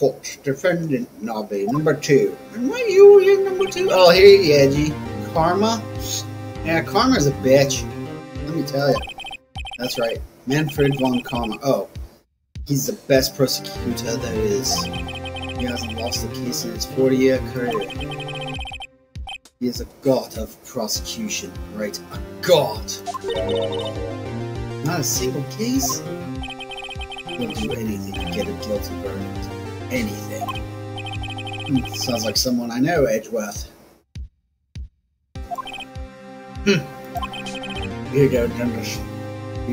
report. Defendant Navi, number 2. And why you number 2? Oh, here you Edgy. Karma? Yeah, Karma's a bitch. Let me tell you. That's right. Manfred von Karma. Oh, he's the best prosecutor there is. He hasn't lost a case in his 40-year career. He is a god of prosecution, right? A god! Not a single case? He'll do anything to get a guilty verdict. Anything. Sounds like someone I know, Edgeworth. You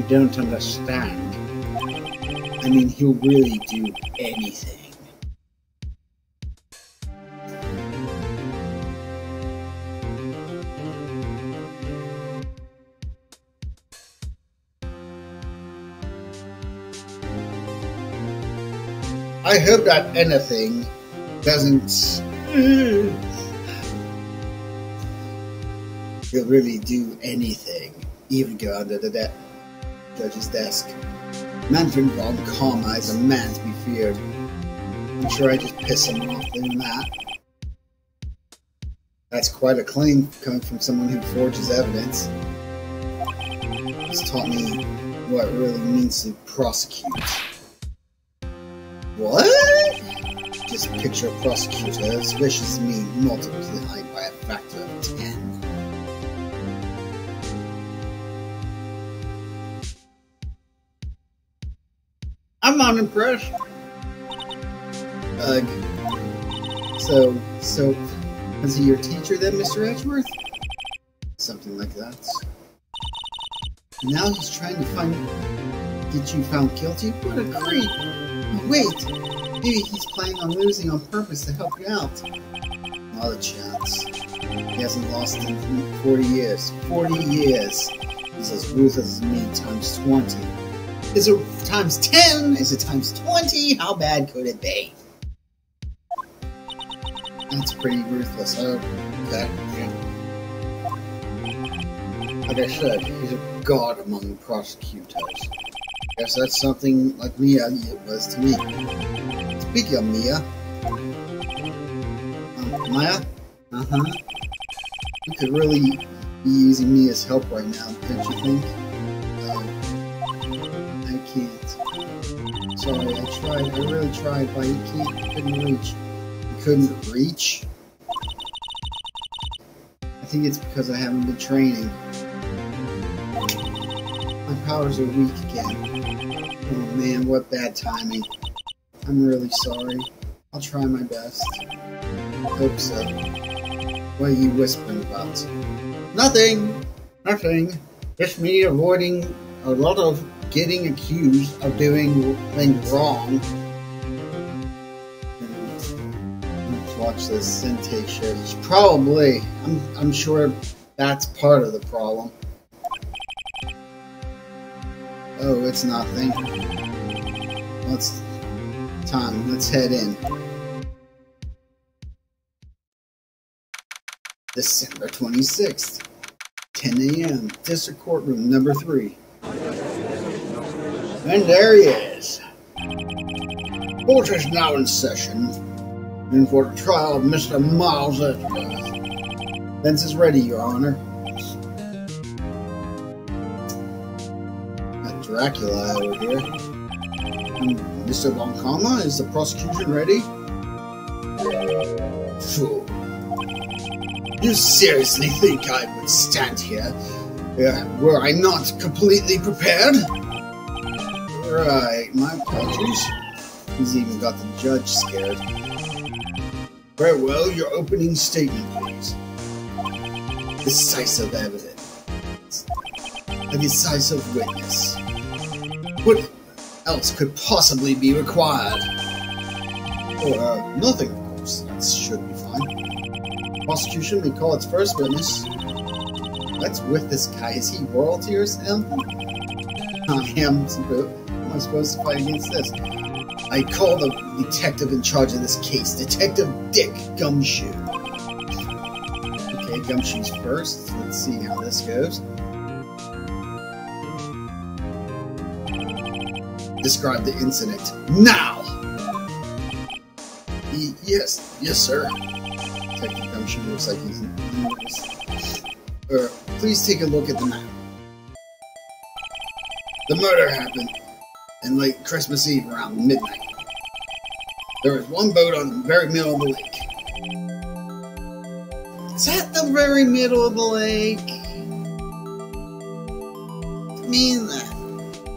don't understand. I mean, he'll really do anything. I hope that anything doesn't... He'll really do anything, even go under the judge's desk. Manfred von Karma is a man to be feared. I'm sure I just pissed him off doing that. That's quite a claim coming from someone who forges evidence. He's taught me what it really means to prosecute. What? Just picture a prosecutor as vicious as me multiplied by a factor of 10. I'm not impressed. So, was he your teacher then, Mr. Edgeworth? Something like that. Now he's trying to get you found guilty? What a creep! Wait! Maybe he's planning on losing on purpose to help you out. Not a chance. He hasn't lost in 40 years. 40 years! He's as ruthless as me times 20. Is it times 10? Is it times 20? How bad could it be? That's pretty ruthless. Oh, okay. Like I said, he's a god among prosecutors. Guess that's something like Mia was to me. Speaking of Mia... Maya? Uh-huh. You could really be using Mia's help right now, don't you think? I can't. Sorry, I tried. I really tried, but you couldn't reach. You couldn't reach? I think it's because I haven't been training. My powers are weak again. Oh man, what bad timing. I'm really sorry. I'll try my best. Hope so. What are you whispering about? Nothing! Nothing. Just me avoiding a lot of getting accused of doing things wrong. Let's watch this Sente shit. Probably. I'm sure that's part of the problem. Oh, it's nothing. Let's head in. December 26th, 10 a.m. District Courtroom number 3. And there he is. Court is now in session, and for the trial of Mr. Miles Edgeworth. Fence is ready, Your Honor. Got Dracula over here. Mr. von Karma, is the prosecution ready? Fool. You seriously think I would stand here were I not completely prepared? Right, my apologies. He's even got the judge scared. Very well, your opening statement, please. Decisive evidence. A decisive witness. What else could possibly be required? Nothing, of course. That should be fine. Prosecution may call its first witness. What's with this guy? Is he royalty or something? How am I supposed to fight against this? I call the detective in charge of this case, Detective Dick Gumshoe. Okay, Gumshoe's first. Let's see how this goes. Describe the incident now! Yes, sir. Detective Gumshoe looks like he's nervous. Please take a look at the map. The murder happened in late Christmas Eve around midnight. There was one boat on the very middle of the lake. Is that the very middle of the lake? I mean,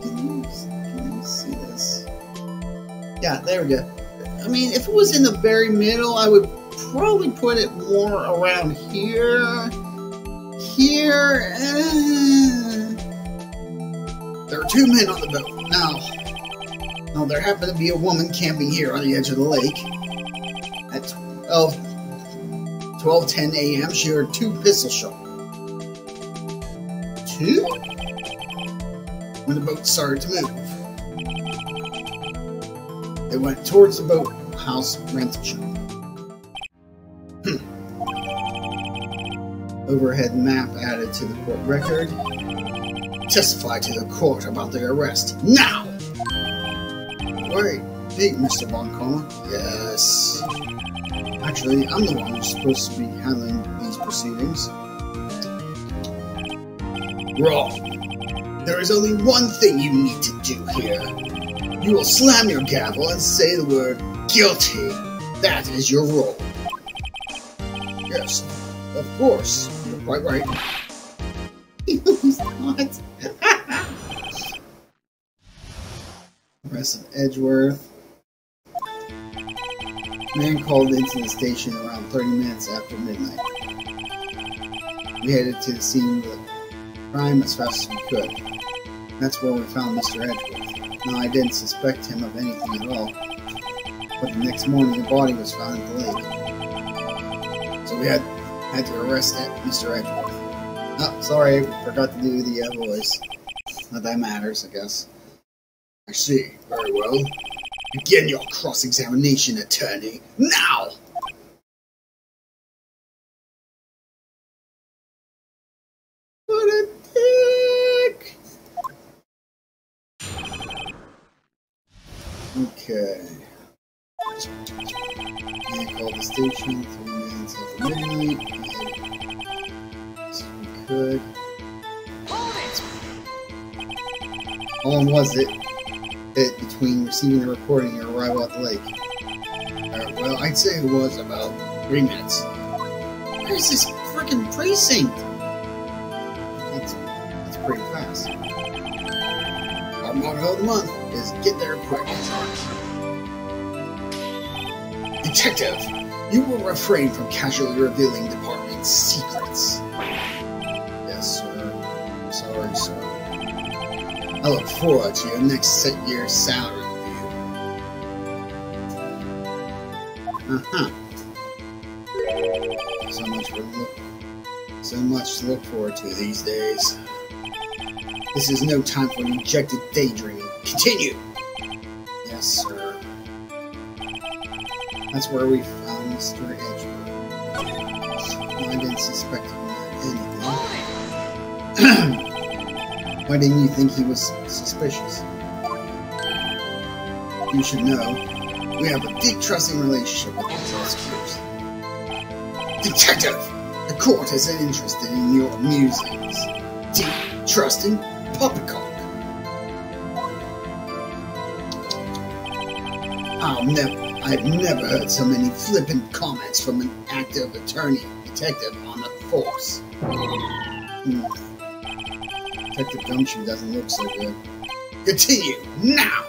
can you see this? Yeah, there we go. I mean, if it was in the very middle, I would probably put it more around here. Here. There were two men on the boat. Now, there happened to be a woman camping here on the edge of the lake. At 12:10 a.m., she heard two pistol shots. Two? When the boat started to move. They went towards the boathouse rental shop. Overhead map added to the court record. Testify to the court about the arrest. Now! Wait, hey, Mr. Von Karma. Yes. Actually, I'm the one who's supposed to be handling these proceedings. Wrong. There is only one thing you need to do here. You will slam your gavel and say the word guilty. That is your role. Yes, of course. You're quite right. He's not. Rest of Edgeworth. Man called into the station around 30 minutes after midnight. We headed to the scene of the crime as fast as we could. That's where we found Mr. Edgeworth. Now, I didn't suspect him of anything at all, but the next morning the body was found in the lake. So we had to arrest Mr. Edgeworth. Oh, sorry, I forgot to do the voice. Not that matters, I guess. I see. Very well. Begin your cross-examination, attorney. Now! What a dick! Okay. I called the station 3 minutes after midnight. So we could. How long was it between receiving the recording and your arrival at the lake? Well, I'd say it was about 3 minutes. Where's this freaking precinct? That's pretty fast. Our motto of the month is get there quick. Detective, you will refrain from casually revealing department secrets. Yes, sir. Sorry, sir. I look forward to your next year's salary review. So much to look forward to these days. This is no time for rejected daydreaming. Continue! Yes, sir. That's where we found Mr. Edgeworth. I didn't suspect him of anything. Why didn't you think he was suspicious? You should know, we have a deep trusting relationship with the prosecutors. Detective! The court isn't interested in your musings. Deep, trusting, poppycock. I've never heard so many flippant comments from an active detective on the force. Detective Gumshoe doesn't look so good. Continue, now!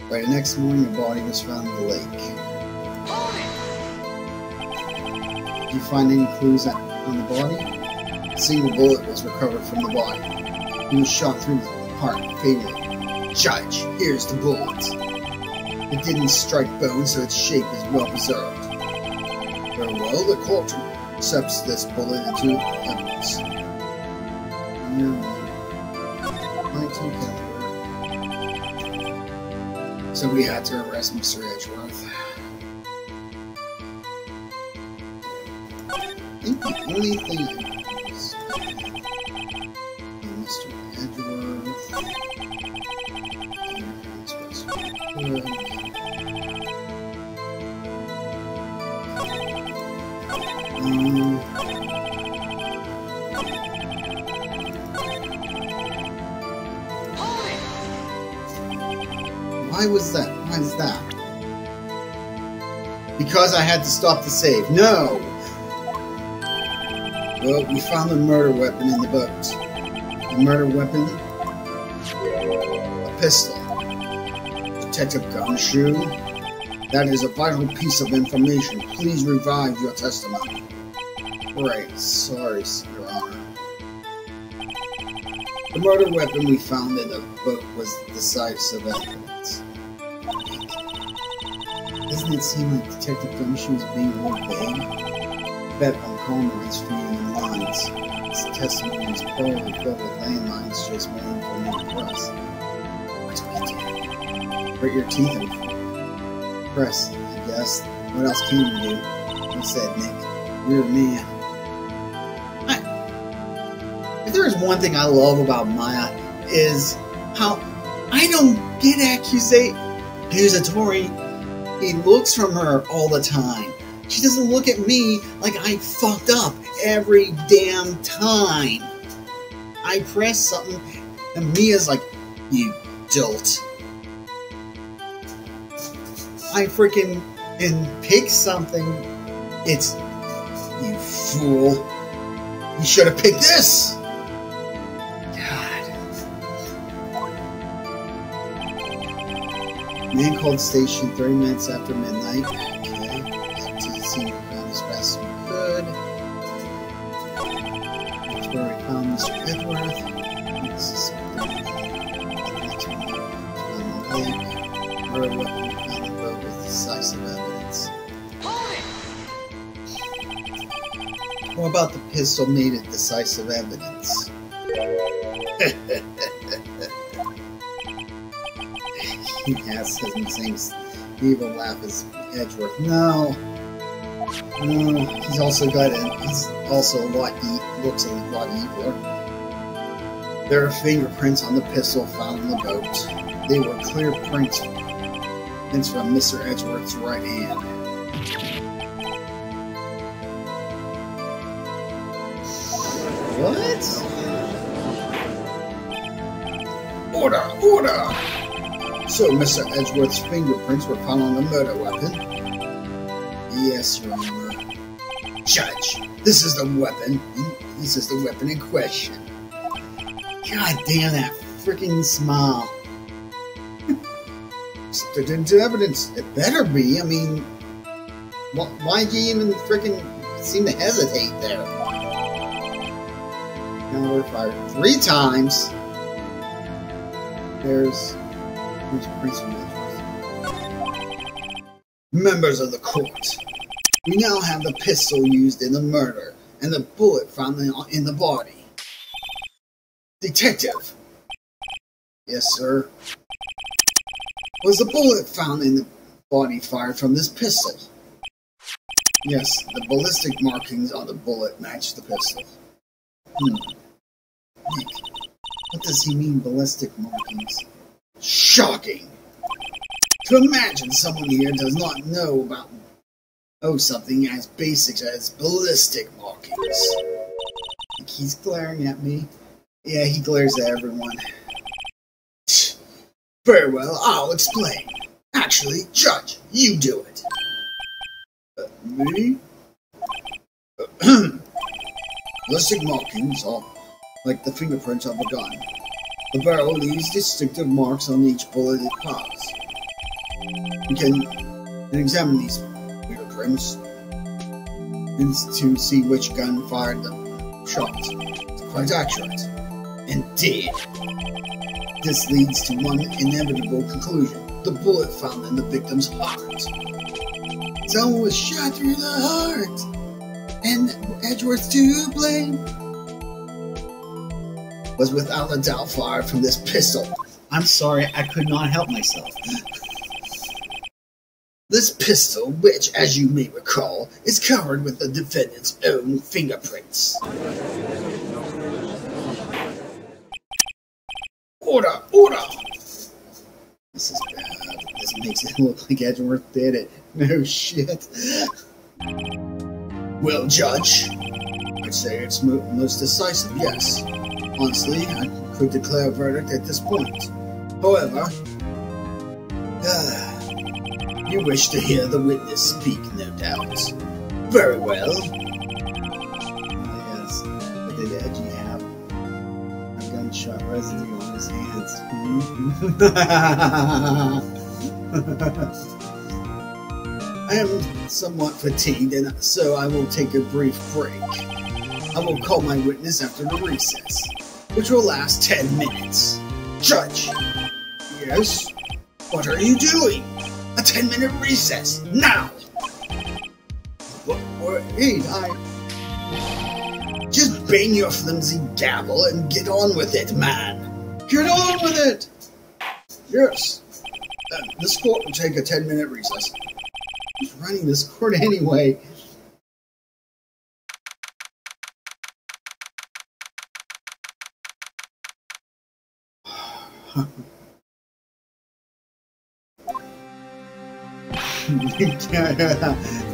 By the next morning, the body was found in the lake. Did you find any clues on the body? A single bullet was recovered from the body. He was shot through the heart fatally. Judge, here's the bullet. It didn't strike bone, so its shape is well preserved. Very well, the court accepts this bullet into evidence. 19 caliber. So we had to arrest Mr. Edgeworth. I think the only thing is Mr. Edgeworth. Why was that? Why is that? Because I had to stop the save. No! Well, we found the murder weapon in the boat. The murder weapon? A pistol. Detective Gumshoe? That is a vital piece of information. Please revive your testimony. Right, sorry, Your Honor. The murder weapon we found in the boat was decisive evidence. Doesn't it seem like Detective Gumshoe is being more vague? I bet I'm calling his feeding in lines. His testimony is probably filled with landmines just waiting for me to press. What do we do? Grit your teeth and press, I guess. What else can you do? Well said, Nick. You're a man. If there is one thing I love about Maya, is how I don't get accusatory. He looks from her all the time. She doesn't look at me like I fucked up every damn time. I press something, and Mia's like, you dolt. I freaking pick something, it's, you fool. You should have picked this. Man called station 30 minutes after midnight. Okay. Got to the scene as fast as we could. That's where we found Mr. Edgeworth. This is murder weapon found the road with decisive evidence. What about the pistol made it decisive evidence? He has the same evil laugh as Edgeworth. No, he's also got it. He's also a lot looks a lot eviler. There are fingerprints on the pistol found in the boat. They were clear prints from Mr. Edgeworth's right hand. What? Order! Order! So, Mr. Edgeworth's fingerprints were found on the murder weapon? Yes, Your Honor. Judge, this is the weapon. This is the weapon in question. God damn that freaking smile. Stood into evidence. It better be. I mean, why'd you even freaking seem to hesitate there? Now we're fired 3 times. There's Prince from Edgeworth. Members of the court, we now have the pistol used in the murder and the bullet found in the body. Detective. Yes, sir. Was the bullet found in the body fired from this pistol? Yes, the ballistic markings on the bullet match the pistol. Nick, what does he mean, ballistic markings? Shocking! To imagine someone here does not know about something as basic as ballistic markings. He's glaring at me. Yeah, he glares at everyone. Very well, I'll explain. Actually, Judge, you do it. Me? Ballistic markings are like the fingerprints of a gun. The barrel leaves distinctive marks on each bullet it fires. We can examine these fingerprints to see which gun fired the shot. It's quite accurate. Indeed. This leads to one inevitable conclusion. The bullet found in the victim's heart. Someone was shot through the heart. And Edgeworth to blame. Was without a doubt fired from this pistol. I'm sorry, I could not help myself. This pistol, which, as you may recall, is covered with the defendant's own fingerprints. Order! Order! This is bad. This makes it look like Edgeworth did it. No shit. Well, Judge, I'd say it's most decisive, yes. Honestly, I could declare a verdict at this point. However, you wish to hear the witness speak, no doubt. Very well. Yes, but did Edgy have a gunshot residue on his hands? I am somewhat fatigued, and so I will take a brief break. I will call my witness after the recess, which will last 10 minutes. Judge! Yes? What are you doing? A 10-minute recess, now! Wait, just bang your flimsy gavel and get on with it, man! Get on with it! Yes. This court will take a 10-minute recess. Who's running this court anyway?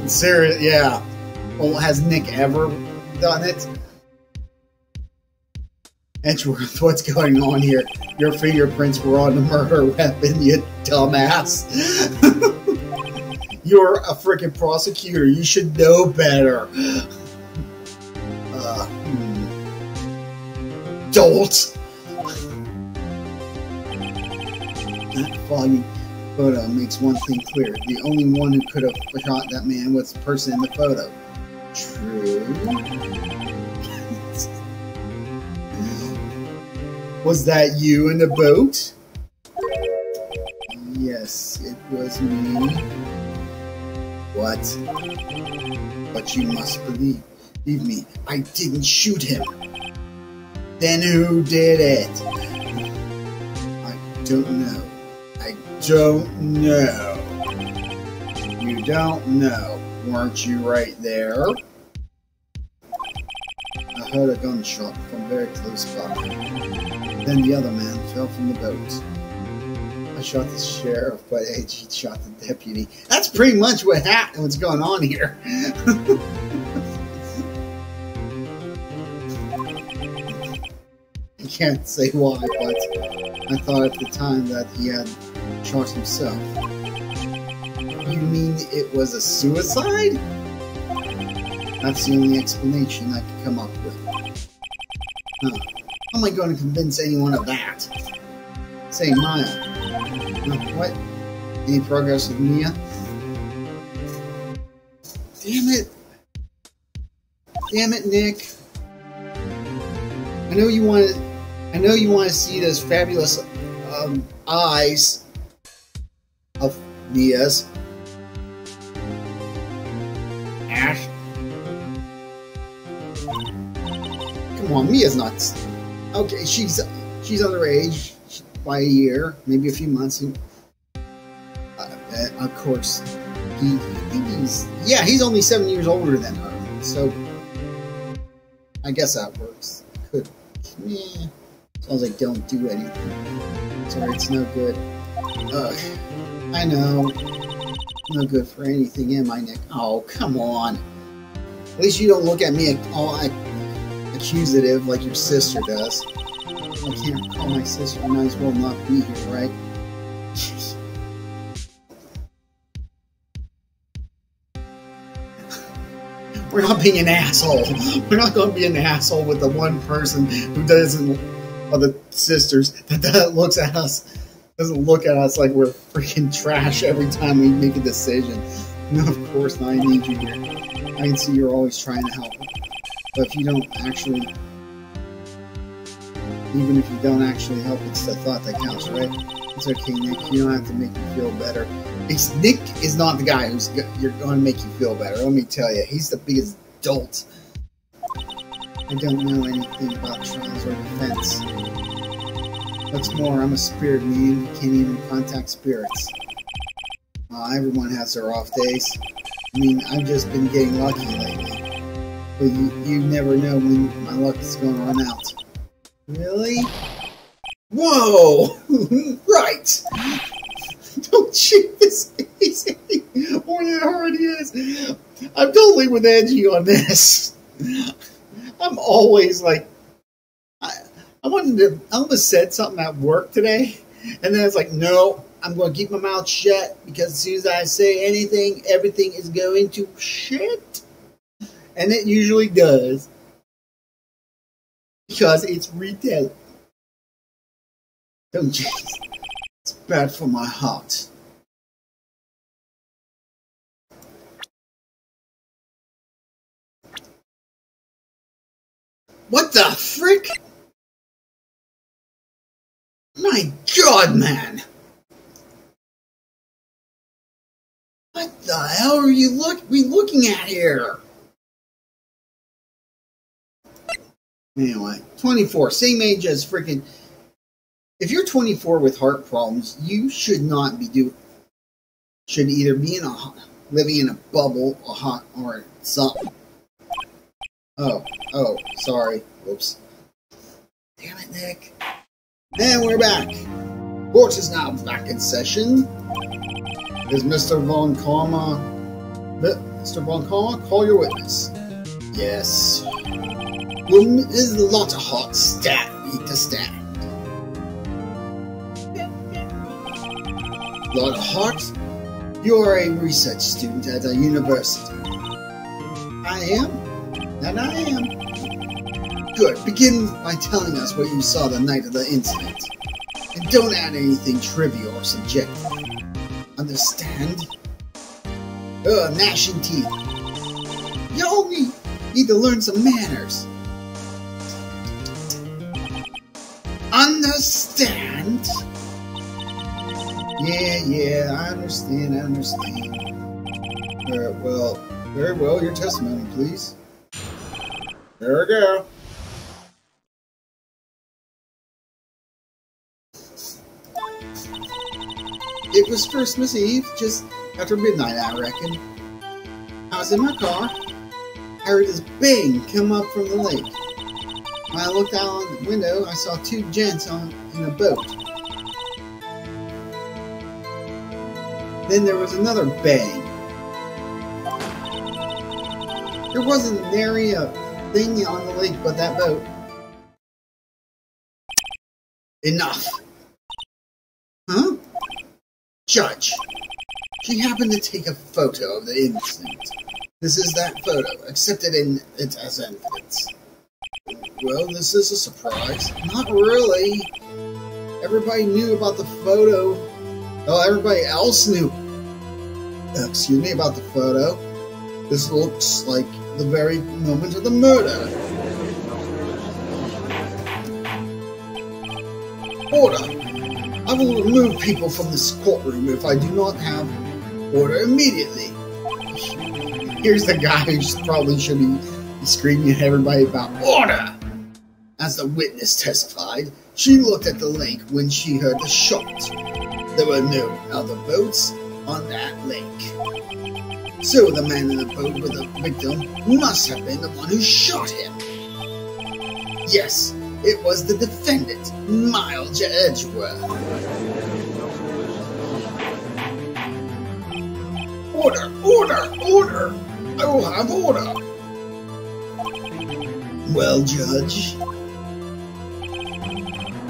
Serious, yeah. Well, has Nick ever done it? Edgeworth, what's going on here? Your fingerprints were on the murder weapon, you dumbass. You're a freaking prosecutor. You should know better. Dolt. That foggy photo makes one thing clear. The only one who could have shot that man was the person in the photo. True. Was that you in the boat? Yes, it was me. What? But you must believe me, I didn't shoot him. Then who did it? I don't know. I don't know. You don't know. Weren't you right there? I heard a gunshot from very close by. Then the other man fell from the boat. I shot the sheriff, but he shot the deputy. That's pretty much what happened. What's going on here? I can't say why, but I thought at the time that he had shot himself. You mean it was a suicide? That's the only explanation I could come up with. Huh. How am I going to convince anyone of that? Say, Maya. What? Any progress with Mia? Damn it. Damn it, Nick. I know you want to see those fabulous eyes of Mia's. Ash. Come on, Mia's not. Okay, she's underage by a year, maybe a few months. Of course, he's only 7 years older than her, so I guess that works. Could, yeah. As long as I don't do anything. Sorry, it's no good. I know. No good for anything, am I, Nick? Oh, come on. At least you don't look at me all accusative like your sister does. I can't call my sister. I might as well not be here, right? We're not being an asshole. We're not going to be an asshole with the one person who doesn't, or the sisters that looks at us, doesn't look at us like we're freaking trash every time we make a decision. No, of course not. I need you here. I can see you're always trying to help. But if you don't actually, even if you don't actually help, it's the thought that counts, right? It's okay, Nick. You don't have to make me feel better. Nick is not the guy who's you're going to make you feel better. Let me tell you, he's the biggest dolt. I don't know anything about trials or defense. What's more, I'm a spirit medium. You can't even contact spirits. Everyone has their off days. I mean, I've just been getting lucky lately. But you never know when my luck is going to run out. Really? Whoa! Right! Don't shake this face any more than it already is. I'm totally with Edgy on this. I'm always like, I almost said something at work today, and then it's like, no, I'm going to keep my mouth shut because as soon as I say anything, everything is going to shit. And it usually does. Because it's retail. Don't you? It's bad for my heart. What the frick? My God, man! What the hell are you looking at here? Anyway, 24, same age as freaking. If you're 24 with heart problems, you should not be should either be living in a bubble, or something. Oh, sorry. Whoops. Damn it, Nick. And we're back. Court is now back in session. Is Mr. Von Karma? Mr. Von Karma, call your witness. Yes. Well, there's a lot of hot need to stand. Lot of heart? You are a research student at a university. I am? And I am. Good. Begin by telling us what you saw the night of the incident. And don't add anything trivial or subjective. Understand? Gnashing teeth. Y'all need to learn some manners. Understand? Yeah, I understand. Very well, your testimony, please. There we go. It was Christmas Eve, just after midnight, I reckon. I was in my car. I heard this bang come up from the lake. When I looked out on the window, I saw two gents in a boat. Then there was another bang. There wasn't nary a thing on the lake but that boat. Enough. Huh? Judge. She happened to take a photo of the incident. This is that photo, accepted in it as evidence. Well, this is a surprise. Not really. Everybody knew about the photo. Oh, everybody else knew. Excuse me, about the photo. This looks like the very moment of the murder. Order. I will remove people from this courtroom if I do not have order immediately. Here's the guy who probably should be screaming at everybody about order. As the witness testified, she looked at the lake when she heard the shot. There were no other boats on that lake. So the man in the boat with the victim must have been the one who shot him. Yes, it was the defendant, Miles Edgeworth. Order! I will have order. Well, Judge,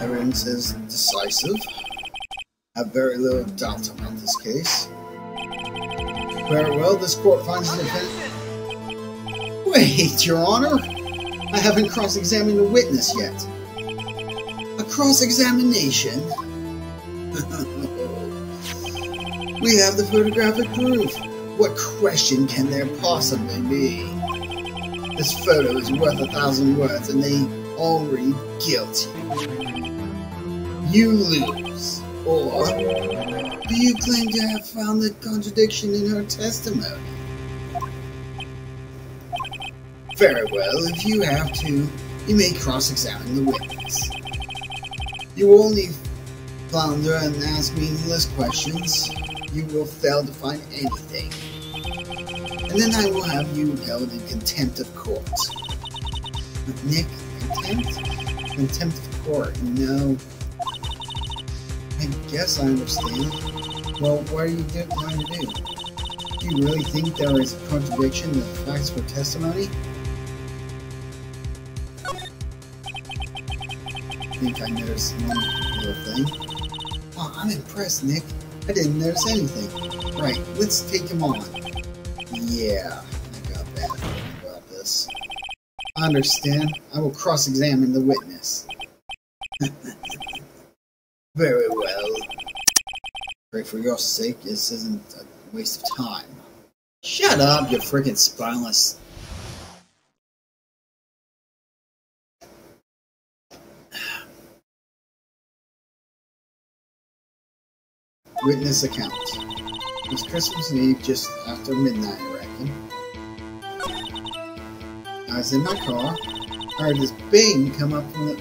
evidence is decisive. I have very little doubt about this case. Very well, this court finds the defendant. Wait, Your Honor! I haven't cross-examined the witness yet. A cross-examination? We have the photographic proof. What question can there possibly be? This photo is worth 1,000 words, and they all read guilty. You lose. Or, do you claim to have found the contradiction in her testimony? Very well, if you have to, you may cross-examine the witness. You will only flounder and ask meaningless questions. You will fail to find anything. And then I will have you held in contempt of court. Nick, contempt? Contempt of court, no. I guess I understand. Well, what are you trying to do? Do you really think there is a contradiction in the facts for testimony? I think I noticed one little thing. Oh, I'm impressed, Nick. I didn't notice anything. Right, let's take him on. Yeah, I got that about this. I understand. I will cross-examine the witness. Very well. Pray for your sake, this isn't a waste of time. Shut up, you freaking spineless. Witness account. It was Christmas Eve, just after midnight, I reckon. I was in my car. I heard this bang come up from the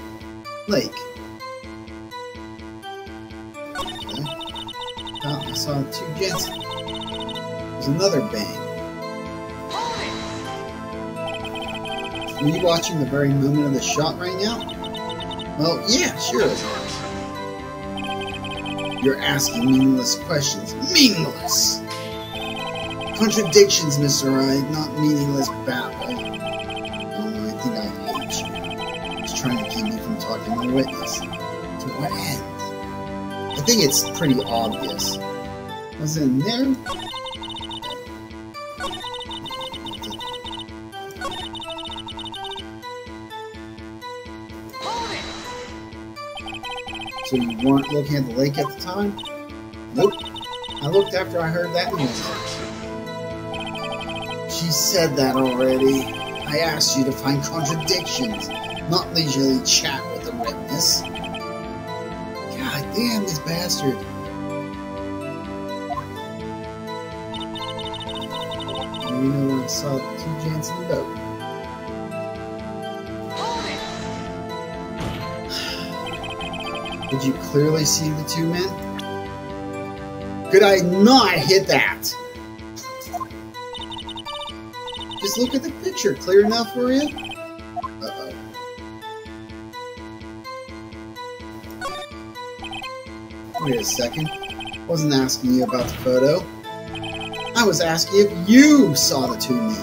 lake. Okay. I saw two gents. There was another bang. Were you watching the very moment of the shot right now? Well, yeah, sure. You're asking meaningless questions. Meaningless! Contradictions, Mr. Wright, not meaningless babble. Oh, I think I hate you. Just trying to keep me from talking to my witness. To what end? I think it's pretty obvious. Was it in there? So you weren't looking at the lake at the time? Nope. I looked after I heard that noise. She said that already. I asked you to find contradictions, not leisurely chat with the witness. God damn this bastard. And we know when I saw two gents in the boat. Did you clearly see the two men? Could I not hit that? Just look at the picture. Clear enough for you? Uh-oh. Wait a second. I wasn't asking you about the photo. I was asking if you saw the two men.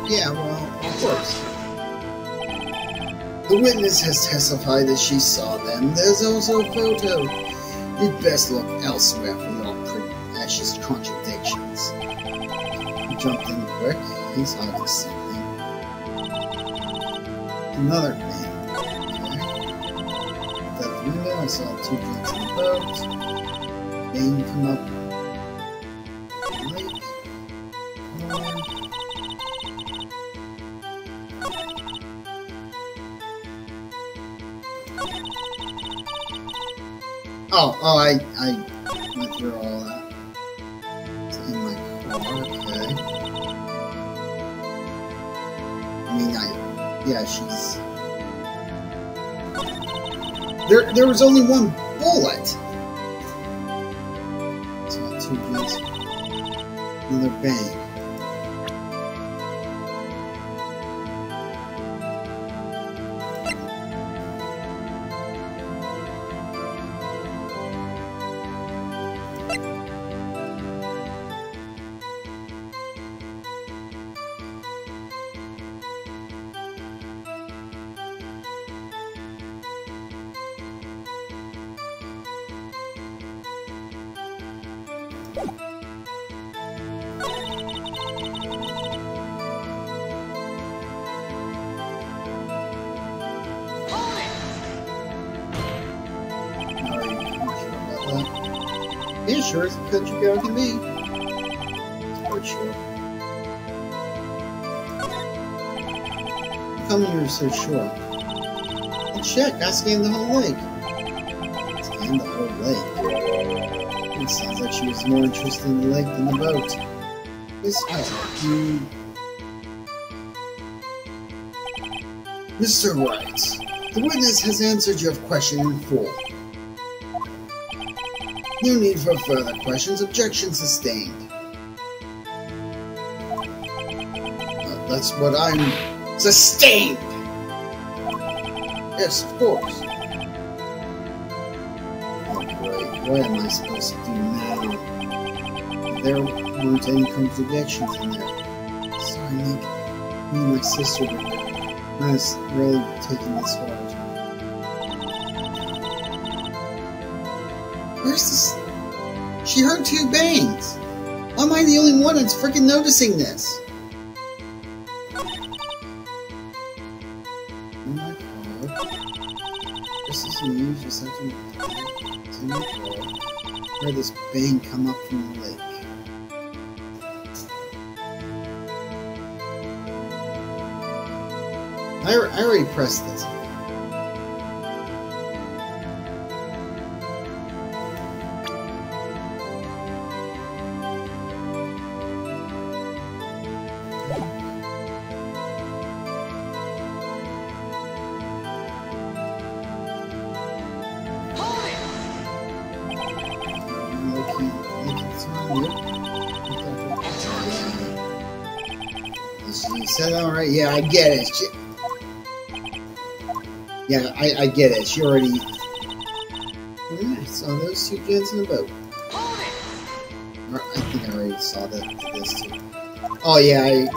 Yeah, well, of course. The witness has testified that she saw them. There's also a photo. You'd best look elsewhere for your precious contradictions. He jumped in quick. He's hiding something. Another thing. Okay. At the window, I saw two gents in the boat. Bane come up the lake. Oh, I went through all that. It's in my car, okay. I mean, yeah, she's... There was only one bullet! So, two gents. Another bang. Yeah, sure as a country girl can be. Quite sure. How come you're so sure? Well, check, I scanned the whole lake. Scanned the whole lake? It sounds like she was more interested in the lake than the boat. This you... Mr. Wright, the witness has answered your question in full. No need for further questions. Objection sustained. That's what I'm... Sustained! Yes, of course. Okay. great. What am I supposed to do now? There weren't any contradictions in there. Sorry, Nick. Me and my sister were there. I was really taking this hard. Where's this? She heard 2 bangs! Why am I the only one that's freaking noticing this? Oh my god. This is news, just have to in my car. Heard this bang come up from the lake. I already pressed this. You said alright? Yeah, I get it. Yeah, I get it. She already... Yeah, saw those 2 kids in the boat. I think I already saw this too. Oh yeah,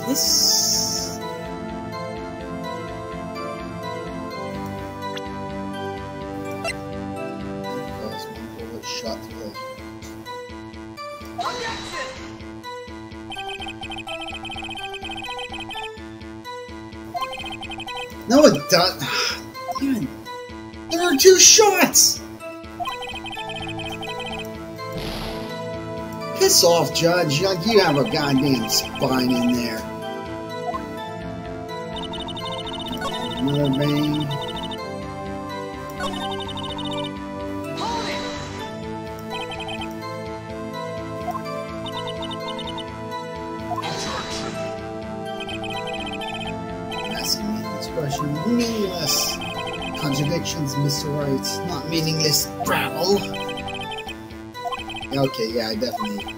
this... one bullet shot through the... No, it doesn't. Man, there are 2 shots! Piss off, Judge. Like, you have a goddamn spine in there. Another bang. That's a meaningless question. Meaningless contradictions, Mr. Wright. Not meaningless gravel. Okay, yeah, I definitely...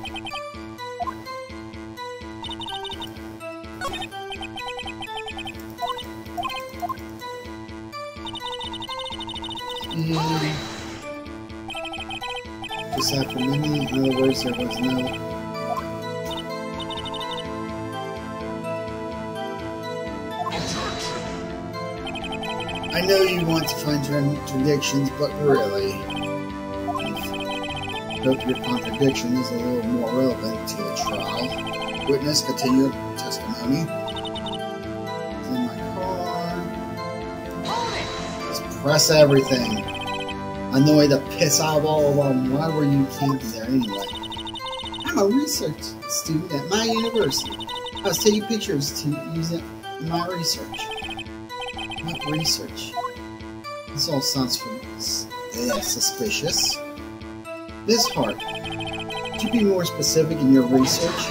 Just after midnight, in other words, there was no... I know you want to find contradictions, but really... I hope your contradiction is a little more relevant to the trial. Witness, continue testimony. It's in my car. Just press everything. Annoy the piss out of all of them. Why were you camping there anyway? I'm a research student at my university. I was taking pictures to use it in my research. What research? This all sounds suspicious. Ms. Hart, could you be more specific in your research?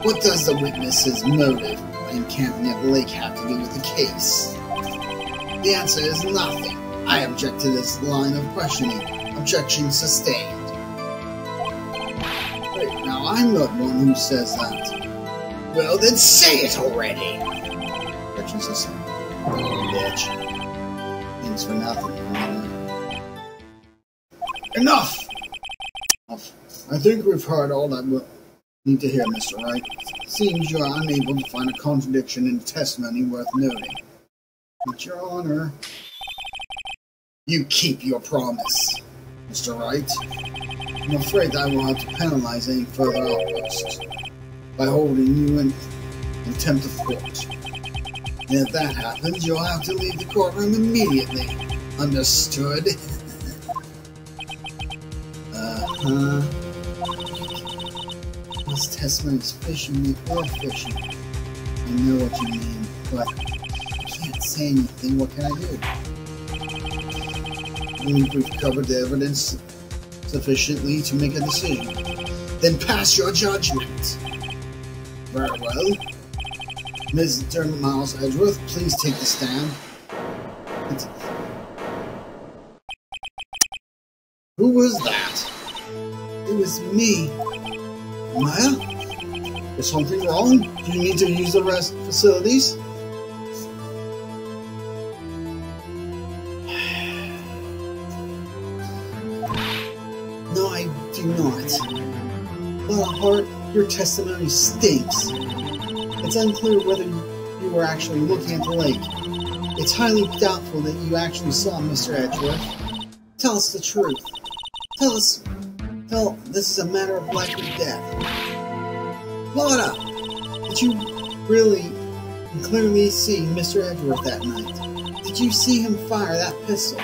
What does the witness's motive in camping at the lake have to do with the case? The answer is nothing. I object to this line of questioning. Objection sustained. Wait, now I'm not one who says that. Well, then say it already! Objection sustained. Bitch. Things for nothing, Your Honor. Enough! I think we've heard all that we need to hear, Mr. Wright. Seems you are unable to find a contradiction in testimony worth noting. But, Your Honor, you keep your promise, Mr. Wright. I'm afraid I will have to penalize any further outbursts by holding you in contempt of court. And if that happens, you'll have to leave the courtroom immediately. Understood? This testimony is fishing me for fishing. I know what you mean, but I can't say anything. What can I do? I believe we've covered the evidence sufficiently to make a decision. Then pass your judgment. Very well. Mr. Miles Edgeworth, please take the stand. Who was that? It was me. Maya? Is something wrong? Do you need to use the rest facilities? No, I do not. Well, Hart, your testimony stinks. It's unclear whether you were actually looking at the lake. It's highly doubtful that you actually saw Mr. Edgeworth. Tell us the truth. Tell this is a matter of life or death. Lotta! Did you really clearly see Mr. Edgeworth that night? Did you see him fire that pistol?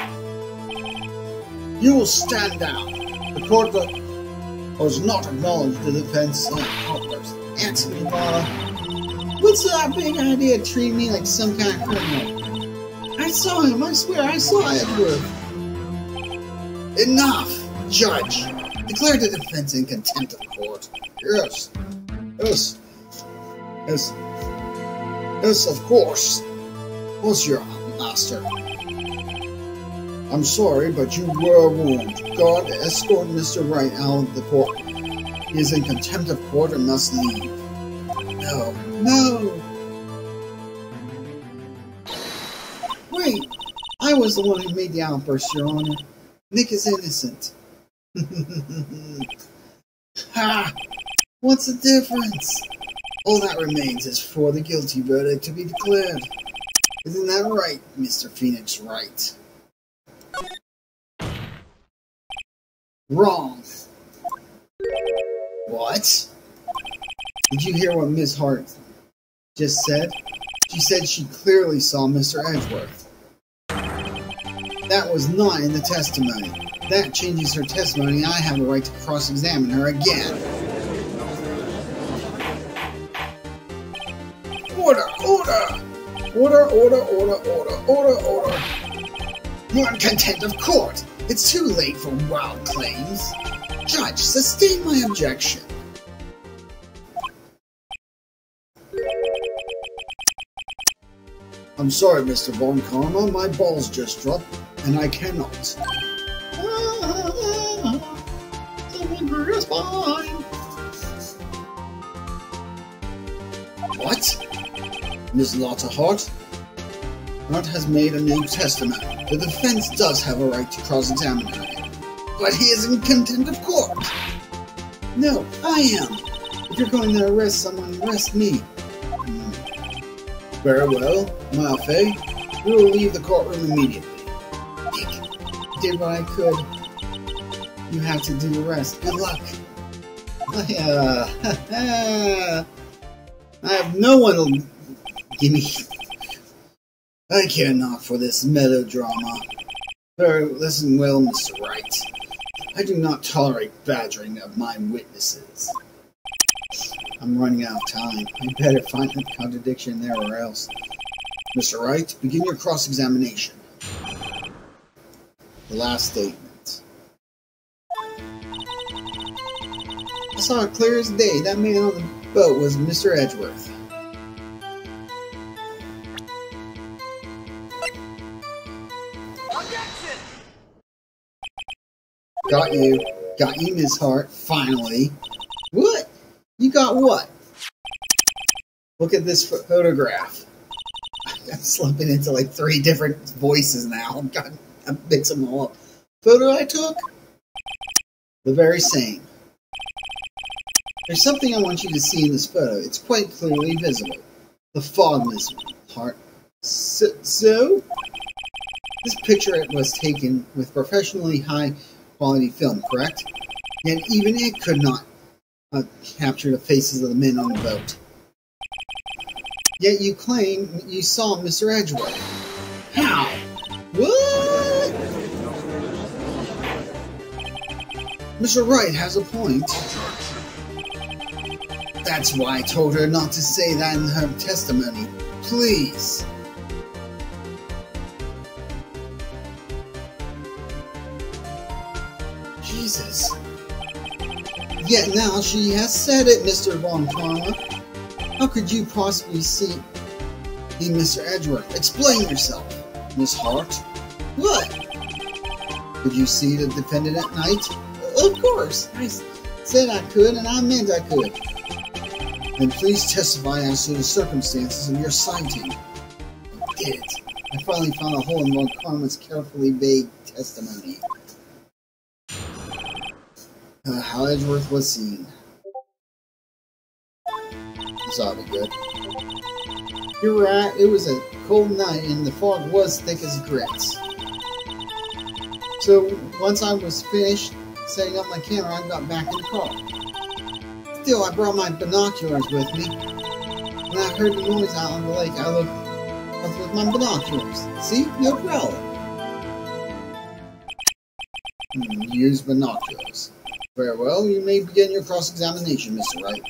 You will stand down. The court does not acknowledge the defense outburst. Answer me, Lotta. What's that big idea of treating me like some kind of criminal? I saw him, I swear, I saw Edgeworth. Enough! Judge! Declare the defense in contempt of court. Yes, of course. What's your master? I'm sorry, but you were warned. God, escort Mr. Wright out of the court. He is in contempt of court and must leave. No! Wait! I was the one who made the outburst, Your Honor. Nick is innocent. Ha! What's the difference? All that remains is for the guilty verdict to be declared. Isn't that right, Mr. Phoenix Wright? Wrong. What? Did you hear what Miss Hart just said? She said she clearly saw Mr. Edgeworth. That was not in the testimony. That changes her testimony. I have a right to cross-examine her again. Order! You're in contempt of court. It's too late for wild claims. Judge, sustain my objection. I'm sorry, Mr. Von Karma. My balls just dropped, and I cannot. Someone hurt us fine. What? Ms. Lotta Hart? Hart has made a new testimony. The defense does have a right to cross-examine her, but he is in contempt of court. No, I am. If you're going to arrest someone, arrest me. Very well, Malfay. We will leave the courtroom immediately. Dick, did what I could. You have to do the rest. Good luck. I have no one to give me. I care not for this melodrama. Listen well, Mr. Wright. I do not tolerate badgering of my witnesses. I'm running out of time. I better find a contradiction there or else. Mr. Wright, begin your cross-examination. The last statement. I saw it clear as day. That man on the boat was Mr. Edgeworth. Got you, Miss Hart, finally. What? You got what? Look at this photograph. I'm slipping into like 3 different voices now. I'm mixing them all up. Photo I took? The very same. There's something I want you to see in this photo. It's quite clearly visible. The fog, Miss Hart. So? This picture was taken with professionally high-quality film, correct? Yet even it could not capture the faces of the men on the boat. Yet you claim you saw Mr. Edgeworth. How? What? Mr. Wright has a point. That's why I told her not to say that in her testimony. Please. Jesus. Yet now she has said it, Mr. Von Karma. How could you possibly see me, Mr. Edgeworth? Explain yourself, Miss Hart. What? Could you see the defendant at night? Of course. I said I could, and I meant I could. Then please testify as to the circumstances of your sighting. I did it. I finally found a hole in Von Karma's carefully vague testimony. How Edgeworth was seen. This ought to be good. You're right, it was a cold night and the fog was thick as grits. So once I was finished setting up my camera, I got back in the car. Still, I brought my binoculars with me. When I heard the noise out on the lake, I looked up with my binoculars. See? No problem. You use binoculars. Very well, you may begin your cross-examination, Mr. Wright.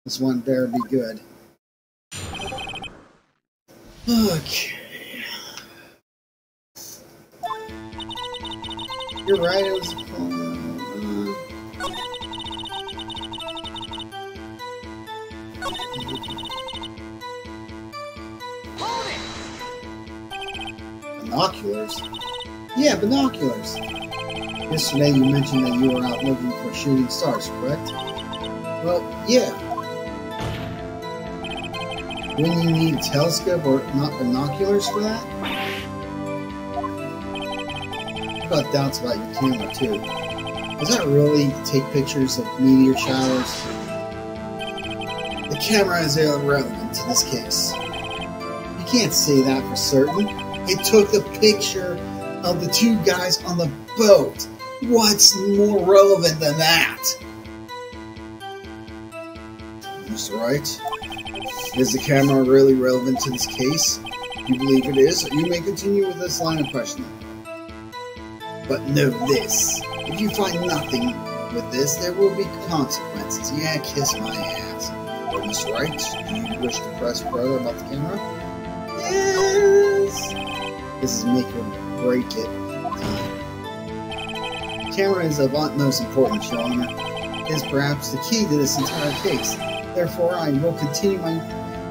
This one better be good. Okay. You're right, it was... Binoculars? Yeah, binoculars. Yesterday you mentioned that you were out looking for shooting stars, correct? Well, yeah. Wouldn't you need a telescope or not binoculars for that? I've got doubts about your camera too. Does that really take pictures of meteor showers? The camera is irrelevant to this case. You can't say that for certain. It took the picture of the two guys on the boat. What's more relevant than that? Mr. Wright, is the camera really relevant to this case? If you believe it is, you may continue with this line of questioning. But know this. If you find nothing with this, there will be consequences. Yeah, kiss my ass. But Mr. Wright, do you wish to press further about the camera? Yes! This is make or break it time. The camera is of utmost importance, Your Honor. It is perhaps the key to this entire case. Therefore, I will continue my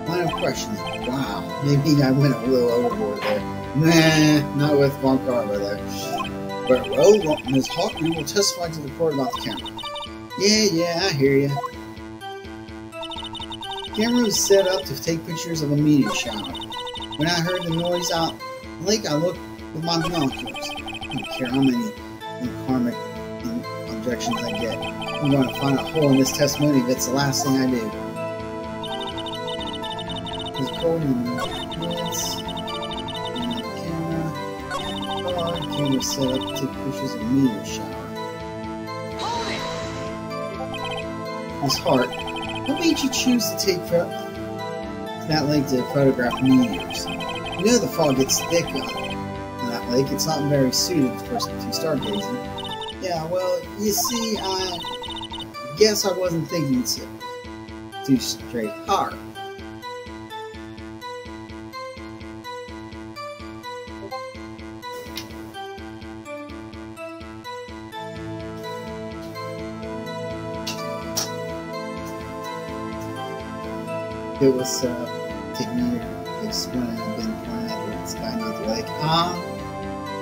line of questioning. Wow, maybe I went a little overboard there. Nah, not with Von Karma there. But, well, Ms. Hawk, you will testify to the court about the camera. Yeah, I hear you. The camera was set up to take pictures of a meteor shower. When I heard the noise out the lake, I looked with my binoculars. I don't care how many karmic objections I get. I'm going to find a hole in this testimony if it's the last thing I do. There's cold in the woods. And the camera set up to take pictures of a meteor shower. Miss Hart, what made you choose to take that lake to photograph meteors? You know the fog gets thick on that lake. It's not very suited for stargazing. Yeah, well, you see, I guess I wasn't thinking too straight hard. It was taking me to explain I've been pointing at the sky, not the lake.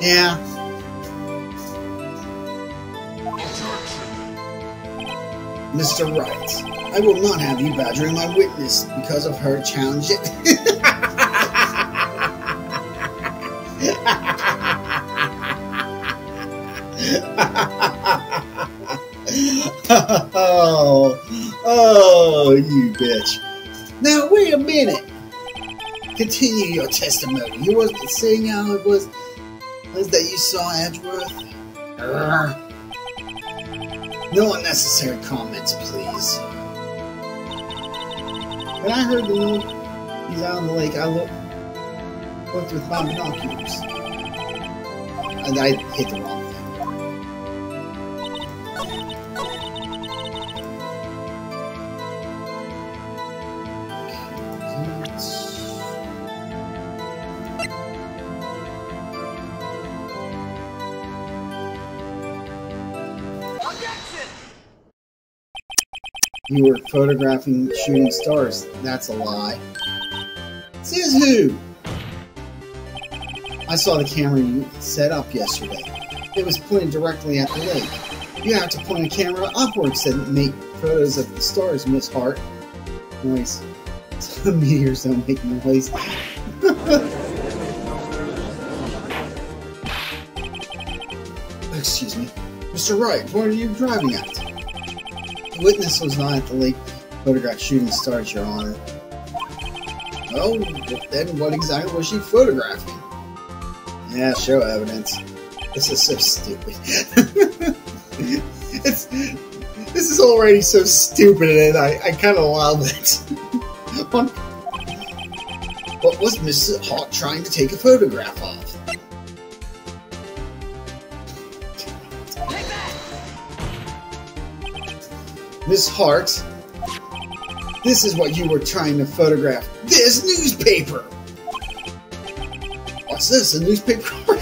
Yeah. Mr. Wright, I will not have you badgering my witness because of her challenge it. Oh, you bitch. Now, wait a minute. Continue your testimony. You wasn't saying how it was that you saw Edgeworth? No unnecessary comments, please. When I heard the noise, he's out on the lake, I looked with my binoculars. And I hit the wrong thing. You were photographing shooting stars. That's a lie. Says who? I saw the camera you set up yesterday. It was pointed directly at the lake. You have to point a camera upwards to make photos of the stars, Miss Hart. Noise. Some meteors don't make noise. Excuse me. Mr. Wright, what are you driving at? The witness was not at the lake photographed shooting stars, Your Honor. Oh, then what exactly was she photographing? Yeah, show evidence. This is so stupid. This is already so stupid, and I kind of love it. What was Miss Hart trying to take a photograph of? Miss Hart, this is what you were trying to photograph. This newspaper! What's this, a newspaper?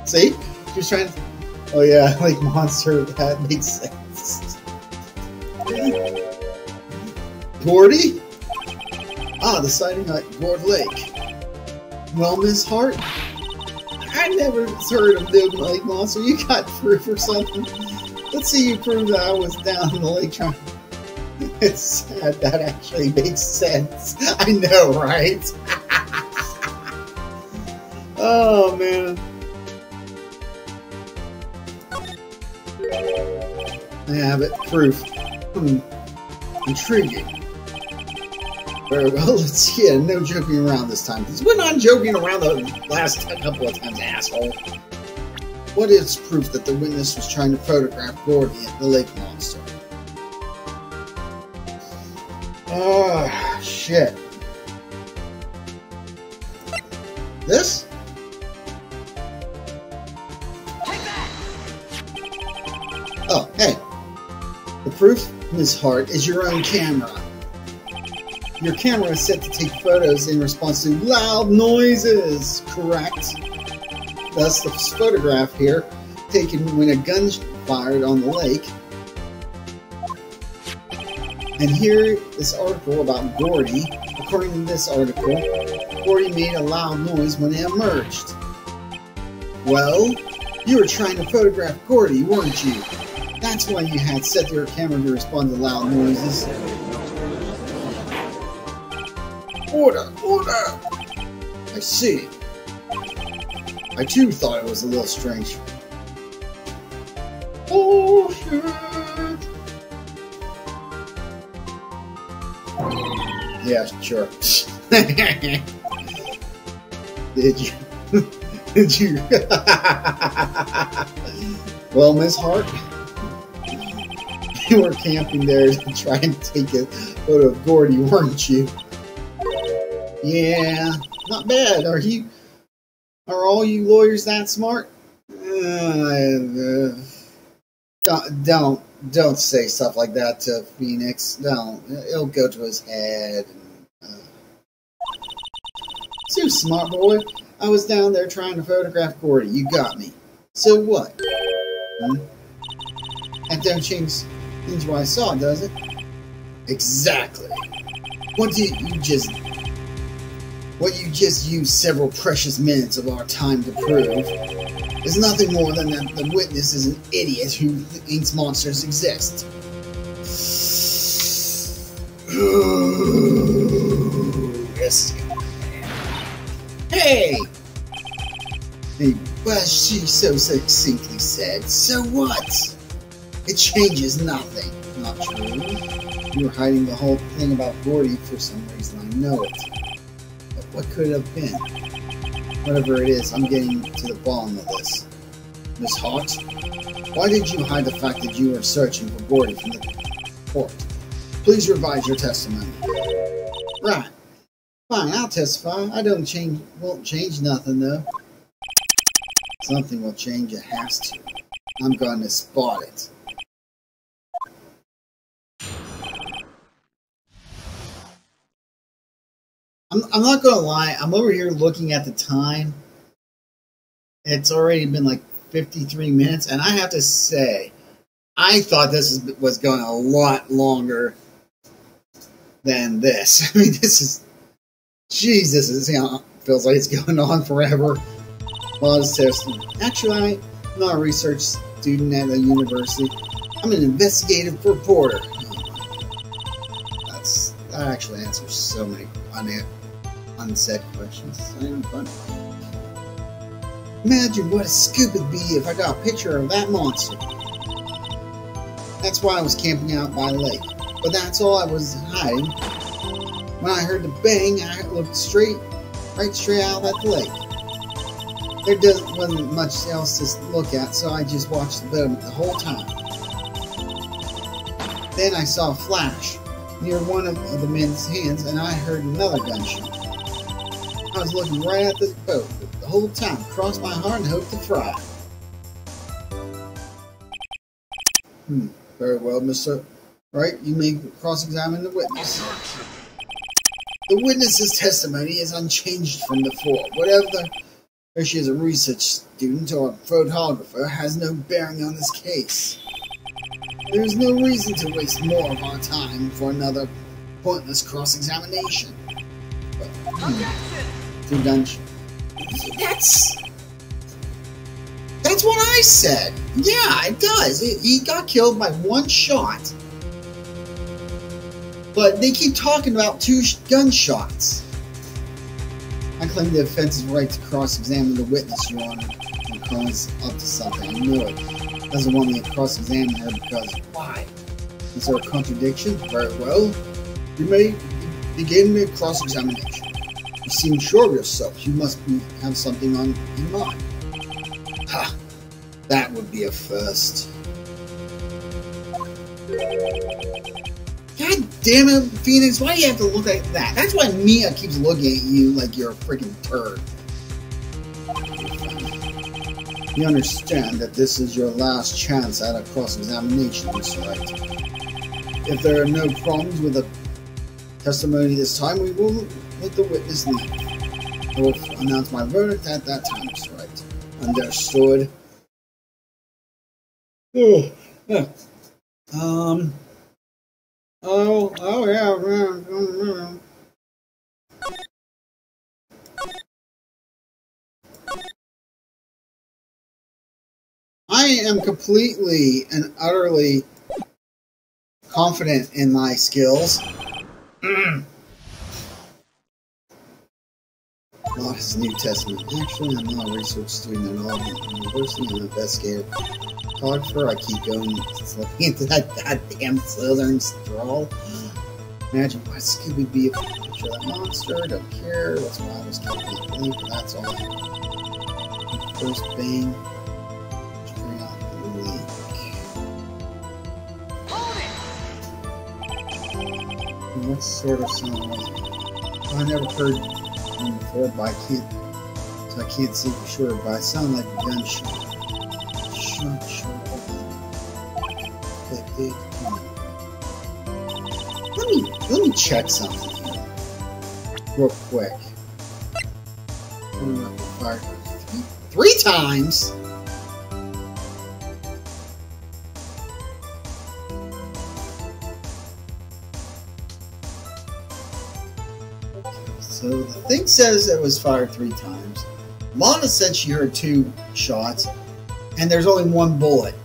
See? She was trying to... Oh yeah, like monster, that makes sense. Gordy? Ah, the sighting at Gord Lake. Well, Miss Hart? I never heard of the lake monster. You got proof or something? Let's see you prove that I was down in the lake trying... It's sad. That actually makes sense. I know, right? Oh, man. I have it. Proof. Intriguing. Very well, let's see it. No joking around this time. Because we're not joking around the last couple of times, asshole. What is proof that the witness was trying to photograph Gordy at the lake monster? Oh, shit. This? Oh, hey. The proof, Miss Hart, is your own camera. Your camera is set to take photos in response to loud noises, correct? Thus, the photograph here, taken when a gun fired on the lake. And here, this article about Gordy. According to this article, Gordy made a loud noise when it emerged. Well, you were trying to photograph Gordy, weren't you? That's why you had set your camera to respond to loud noises. Order! Order! I see. I too thought it was a little strange. Oh, shit! Yeah, sure. Did you? Did you? Well, Miss Hart, you were camping there to try and take a photo of Gordy, weren't you? Yeah, not bad. Are all you lawyers that smart? Don't say stuff like that to Phoenix. Don't. It'll go to his head. So smart boy. I was down there trying to photograph Gordy. You got me. So what? That don't change what I saw, does it? Exactly. What you just used several precious minutes of our time to prove is nothing more than that the witness is an idiot who thinks monsters exist. Yes. Hey! Well, she so succinctly said, so what? It changes nothing. Not true. You were hiding the whole thing about Gordy for some reason, I know it. But what could it have been? Whatever it is, I'm getting to the bottom of this. Miss Hart, why did you hide the fact that you were searching for Gordy from the court? Please revise your testimony. Right. Fine, I'll testify. Won't change nothing, though. Something will change, it has to. I'm going to spot it. I'm not going to lie, I'm over here looking at the time. It's already been like 53 minutes, and I have to say, I thought this was going a lot longer than this. I mean, this is... Jeez, this is, feels like it's going on forever. While I was testing. Actually, I'm not a research student at a university. I'm an investigative reporter. That actually answers so many unsaid questions. It's not even funny. Imagine what a scoop it'd be if I got a picture of that monster. That's why I was camping out by the lake. But that's all I was hiding. When I heard the bang, I looked right straight out at the lake. There wasn't much else to look at, so I just watched the boat the whole time. Then I saw a flash near one of the men's hands, and I heard another gunshot. I was looking right at the boat the whole time, crossed my heart and hoped to fry. Very well, Mr. Right, you may cross-examine the witness. The witness's testimony is unchanged from before. Whether she is a research student or a photographer has no bearing on this case. There is no reason to waste more of our time for another pointless cross-examination. That's what I said. Yeah, it does. He got killed by one shot. But they keep talking about 2 gunshots. I claim the offense's right to cross-examine the witness, Your Honor. When Colin's up to something, I know it. Doesn't want me to cross-examine her because why? Is there a contradiction? Very well. You may begin the cross-examination. You seem sure of yourself. You must have something on your mind. Ha! That would be a first. God damn it, Phoenix, why do you have to look like that? That's why Mia keeps looking at you like you're a freaking turd. You understand that this is your last chance at a cross-examination, Mr. Wright. If there are no problems with the testimony this time, we will let the witness leave. I will announce my verdict at that time, Mr. Wright. Understood. Oh, yeah. Oh yeah. I am completely and utterly confident in my skills. Well, it's New Testament. Actually, I'm not a research student at all. I'm a university. I'm an investigative photographer. I keep going looking into that goddamn southern drawl. Imagine what Scooby be if I picture that monster. Don't care. That's why I was keeping it blank, but that's all. First bang. Straight out the lake. What sort of sound was it? I never heard one before, but I can't see for sure, but I sound like a gunshot. Let me check something here, real quick. Fired 3 times. So the thing says it was fired 3 times. Lana said she heard 2 shots, and there's only 1 bullet.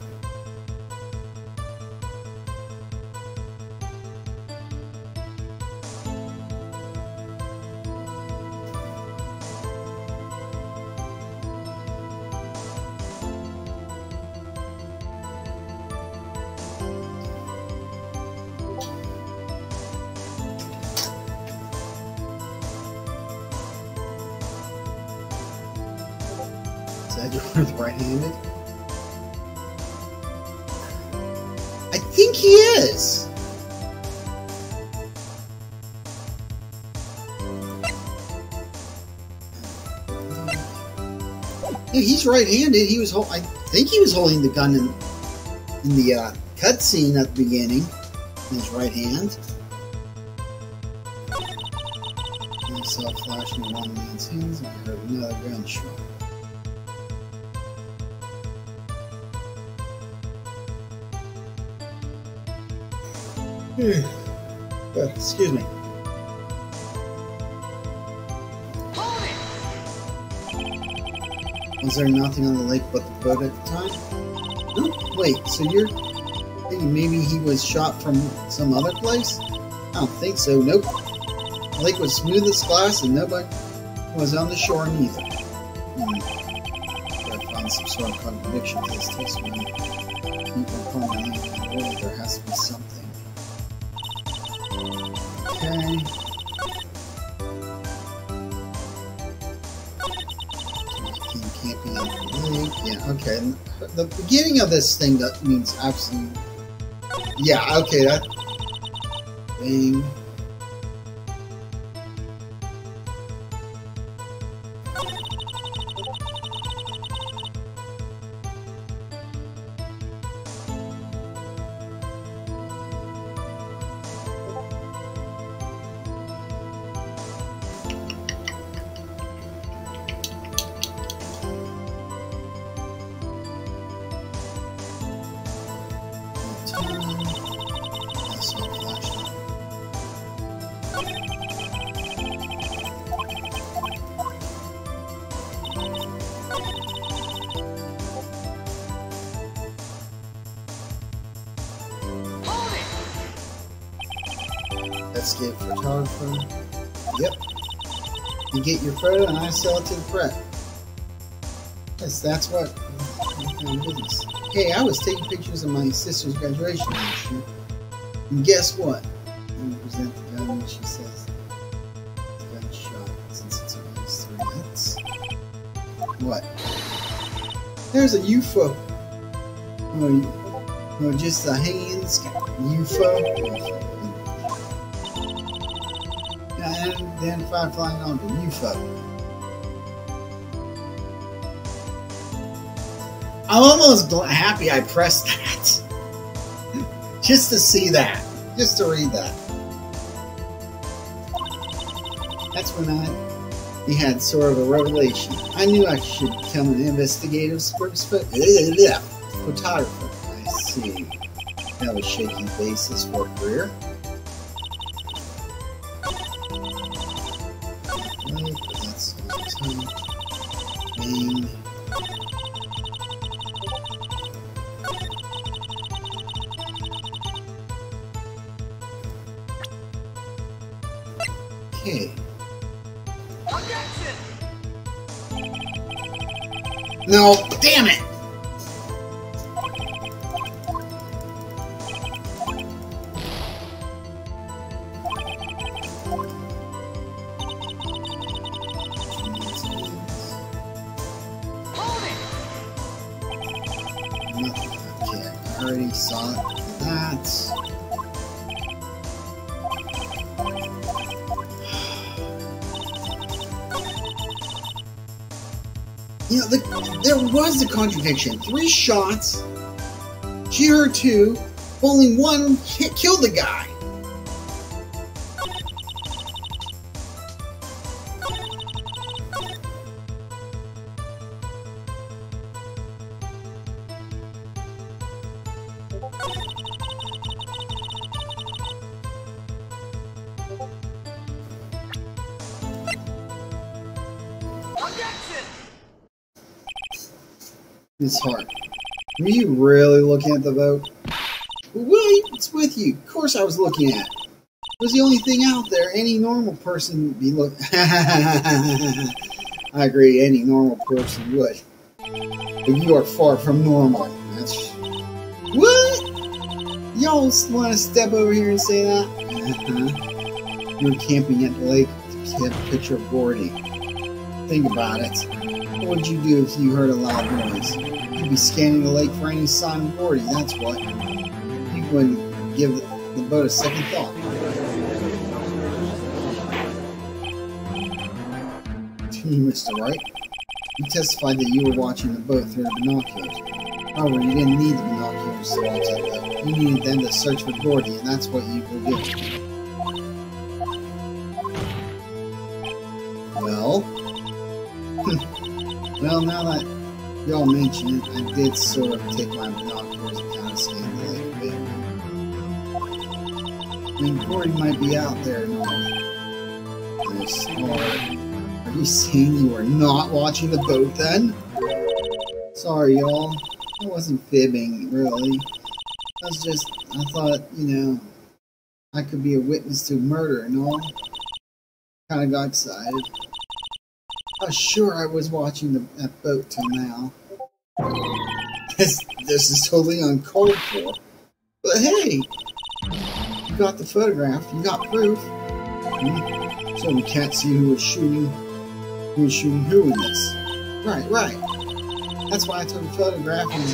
Edgeworth right-handed? I think he is. Yeah, he's right-handed. He was. I think he was holding the gun in the cutscene at the beginning in his right hand. I saw a flash in one man's hands, and I heard another gunshot. Excuse me. Was there nothing on the lake but the boat at the time? No? Wait, so you're thinking maybe he was shot from some other place? I don't think so, nope. The lake was smooth as glass and nobody was on the shore neither. Gotta find some sort of contradiction to this testimony. People calling me in the world, there has to be something. Okay. Camping on the lake. Yeah, okay. The beginning of this thing that means absolute. Yeah, okay, that thing. Escape photographer. Yep. You get your photo and I sell it to the press. Yes, that's what kind of business. Hey, I was taking pictures of my sister's graduation last year. And guess what? I'm going to present the gun and she says the gun's shot since it's only 3 hits. What? There's a UFO. Oh, just a hanging in the sky. UFO. Identified flying on the UFO. I'm almost happy I pressed that. Just to see that. Just to read that. That's when we had sort of a revelation. I knew I should become an investigative photographer. I see. That was shaky basis for a career. That's main. Okay. No, damn it! Okay, I already saw that. You know, there was a contradiction. 3 shots. She heard 2. Only 1 killed the guy. It's hard. Were you really looking at the boat? Wait, it's with you. Of course I was looking at it. It was the only thing out there any normal person would be looking. I agree, any normal person would. But you are far from normal. That's... What? Y'all want to step over here and say that? You were camping at the lake to get a picture of Gordy. Think about it. What would you do if you heard a loud noise? You'd be scanning the lake for any sign of Gordy, that's what. You wouldn't give the boat a second thought. Mr. Wright, you testified that you were watching the boat through the binoculars. However, you didn't need the binoculars to watch that boat. You needed them to search for Gordy, and that's what you were doing. Well... Well, now that y'all mention it, I did sort of take my binoculars and kind of scan the lake a bit. And Corey might be out there and all. Are you saying you were not watching the boat then? Sorry, y'all. I wasn't fibbing, really. I thought, I could be a witness to murder and all. Kinda got excited. Sure, I was watching that boat till now. This is totally uncalled for. But hey, you got the photograph, you got proof. So we can't see who was shooting who in this. Right. That's why I took a photograph and...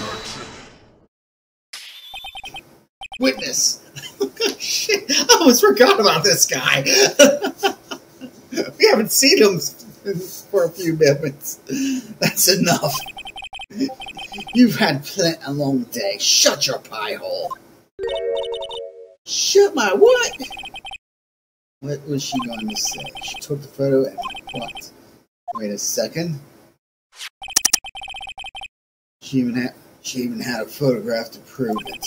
Witness! Shit, I almost forgot about this guy! We haven't seen him for a few minutes. That's enough. You've had a long day. Shut your pie hole. Shut my what? What was she going to say? She took the photo and what? Wait a second. She even had a photograph to prove it.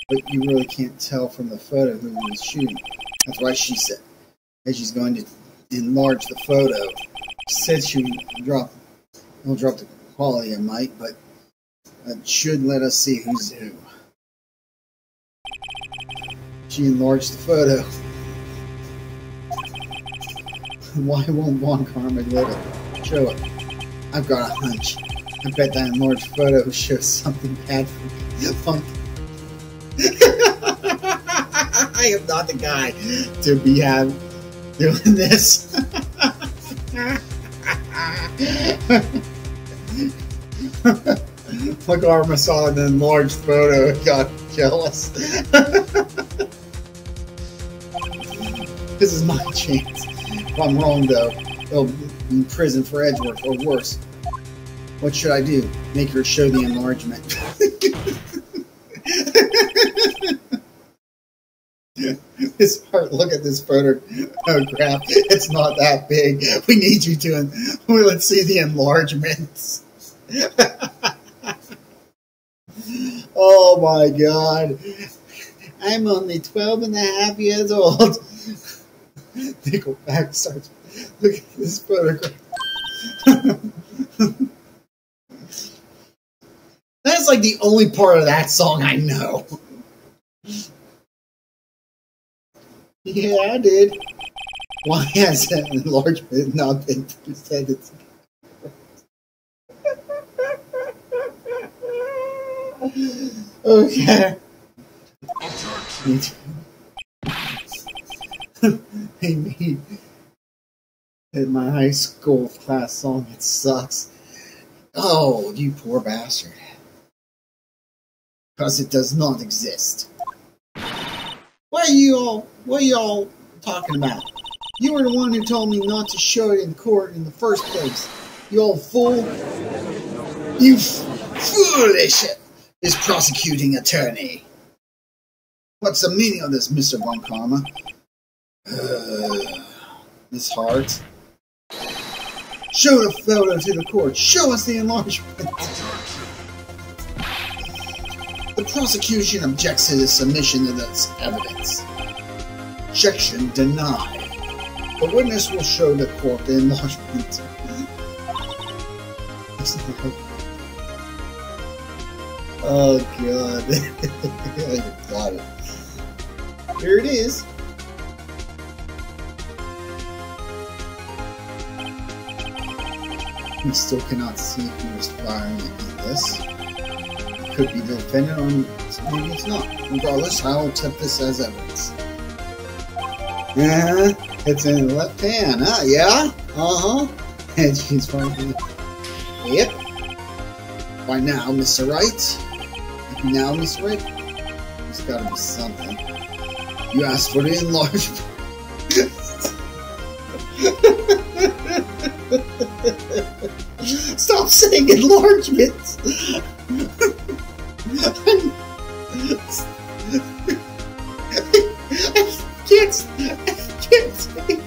But you really can't tell from the photo who was shooting. That's why she said that she's going to enlarge the photo. She said she will drop the quality a mite, but it should let us see who's who. She enlarged the photo. Why won't Von Karma let it show it? I've got a hunch. I bet that enlarged photo shows something bad for me. I am not the guy to be doing this. Like Karma saw an enlarged photo and got jealous. This is my chance. If I'm wrong, though, they'll be in prison for Edgeworth, or worse. What should I do? Make her show the enlargement. This part, look at this photograph. It's not that big. We need you to. Let's see the enlargements. Oh my god. I'm only 12 and a half years old. Nickelback starts. Look at this photograph. That's like the only part of that song I know. Yeah, I did. Why has that enlargement not been presented? Okay. Me in my high school class song, it sucks. Oh, you poor bastard. Because it does not exist. What are you all talking about? You were the one who told me not to show it in court in the first place. You old fool. You foolish is prosecuting attorney. What's the meaning of this, Mr. Von Karma? Miss Hart. Show the photo to the court. Show us the enlargement. The prosecution objects to the submission of this evidence. Objection denied. The witness will show the court the enlargement. Oh god. I got it. Here it is. We still cannot see who is firing in this. It could be the defendant, or maybe it's not. Regardless, I will accept this as evidence. Yeah, it's in the left hand, huh? Yeah? Uh-huh. And she's firing. Yep. Why now, Mr. Wright? Now, Mr. Wright? There's gotta be something. You asked for the enlargement. Stop saying enlargements! I can't say.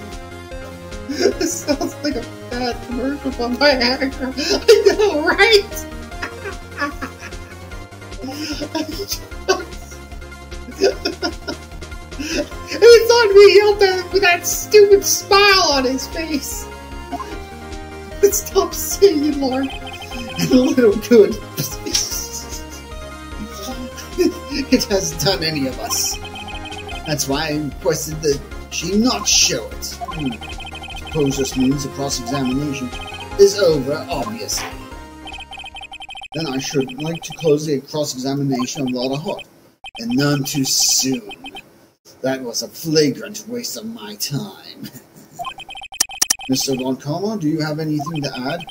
This sounds like a bad commercial from my actor. I know, right? he out there with that stupid smile on his face. Stop saying it, Lord. A little good. It hasn't done any of us. That's why I requested that she not show it. Suppose this means the cross-examination is over, obviously. Then I should like to close the cross-examination of Lotta Hart, and none too soon. That was a flagrant waste of my time. Mr. Loncoma, do you have anything to add?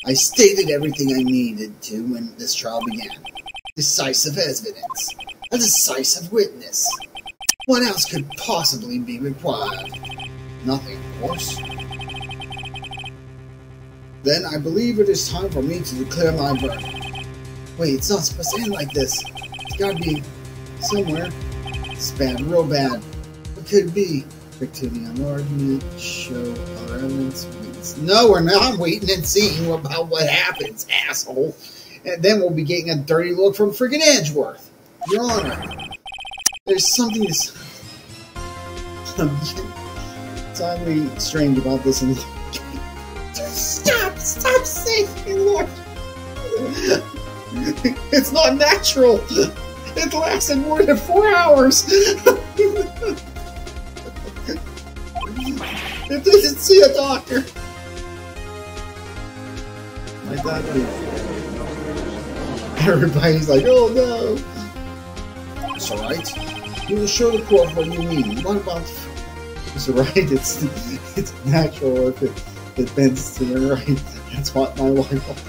I stated everything I needed to when this trial began. Decisive evidence. A decisive witness. What else could possibly be required? Nothing, of course. Then I believe it is time for me to declare my verdict. Wait, it's not supposed to end like this. It's gotta be somewhere. It's bad, real bad. What could it be? Quick to the enlargement, show other evidence. No, we're not waiting and seeing about what happens, asshole. And then we'll be getting a dirty look from friggin' Edgeworth. Your Honor, there's something that's oddly strange about this. And stop saying it, Lord. It's not natural. It lasted more than 4 hours. It didn't see a doctor. Like that. Everybody's like, oh no. It's alright. You will show the court what you mean. What about... It's alright, it's natural if it bends to the right. That's what my wife wants.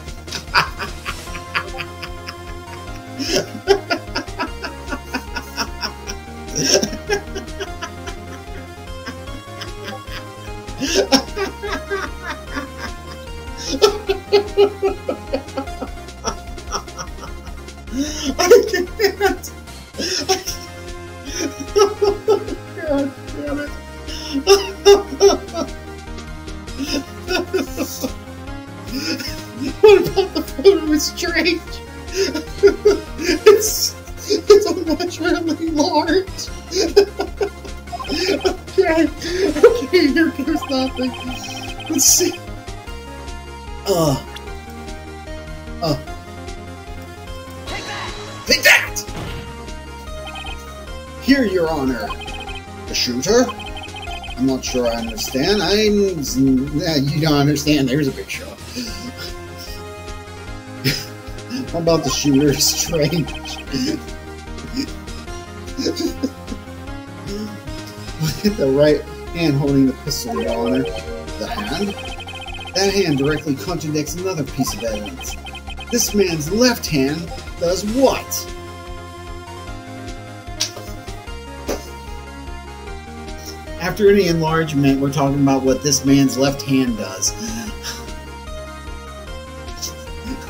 I can't. God damn it. What about the photo? It's strange. It's unnaturally large. Okay, here goes nothing. Let's see. Take that! Here, Your Honor. The shooter? I'm not sure I understand. You don't understand. There's a big show. What about the shooter? Strange. Look at the right hand holding the pistol, Your Honor. The hand? That hand directly contradicts another piece of evidence. This man's left hand does what? After any enlargement, we're talking about what this man's left hand does.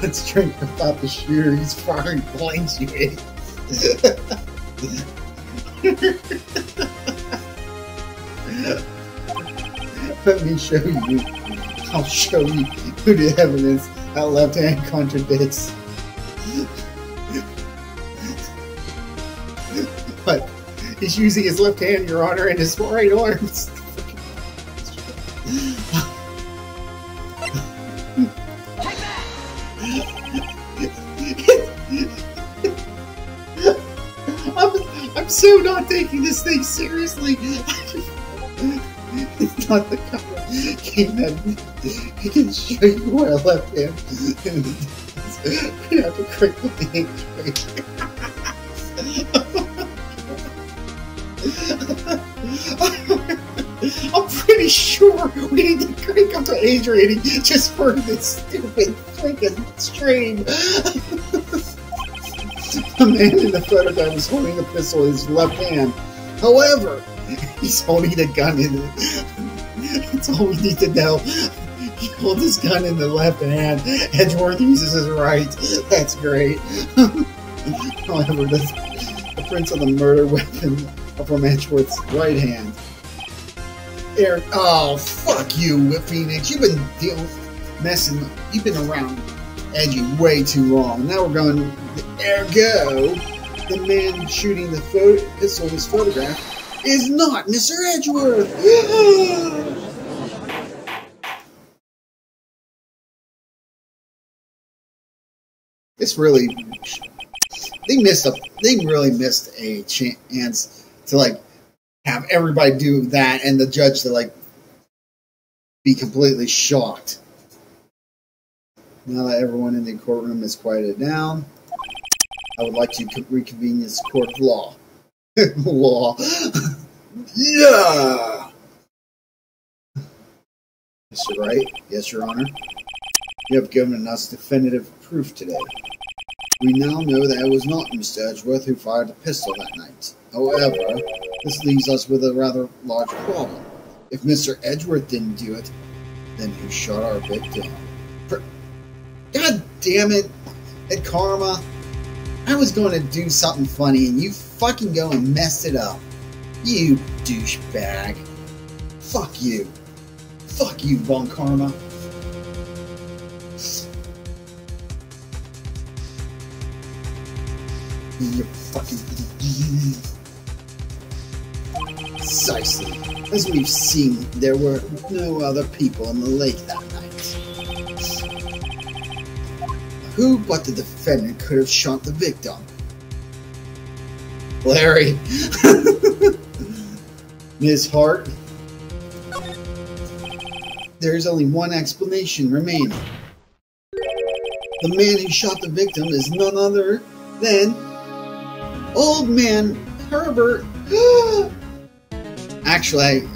Let's drink about the shooter. He's firing blanks, you idiot. Let me show you. I'll show you who the evidence that left hand contradicts. What? He's using his left hand, Your Honor, and his right arm. I'm so not taking this thing seriously. It's not the kind of game that I can show you where I left hand. You have to click with the ink I'm pretty sure we need to crank up the age rating just for this stupid freaking stream. The man in the photograph is holding a pistol in his left hand. However, he's holding a gun in it. That's all we need to know. He holds his gun in the left hand. Edgeworth uses his right. That's great. However, the prints of the murder weapon are from Edgeworth's right hand. Eric, oh fuck you, Phoenix. You've been you've been around Edgy way too long. Now we're going, ergo, the man shooting the pistol in his photograph is not Mr. Edgeworth. It's really, they really missed a chance to like have everybody do that and the judge to like be completely shocked. Now that everyone in the courtroom is quieted down, I would like to reconvene this court of law. Law. Yeah! Mr. Wright, yes, Your Honor. You have given us definitive proof today. We now know that it was not Mr. Edgeworth who fired the pistol that night. However, this leaves us with a rather large problem. If Mr. Edgeworth didn't do it, then who shot our victim? God damn it, Ed Karma. I was going to do something funny and you fucking go and messed it up. You douchebag. Fuck you. Fuck you, Von Karma. You fucking... Precisely. As we've seen, there were no other people in the lake that night. Who but the defendant could have shot the victim? Larry. Ms. Hart. There is only one explanation remaining. The man who shot the victim is none other than Old Man Herbert. Actually,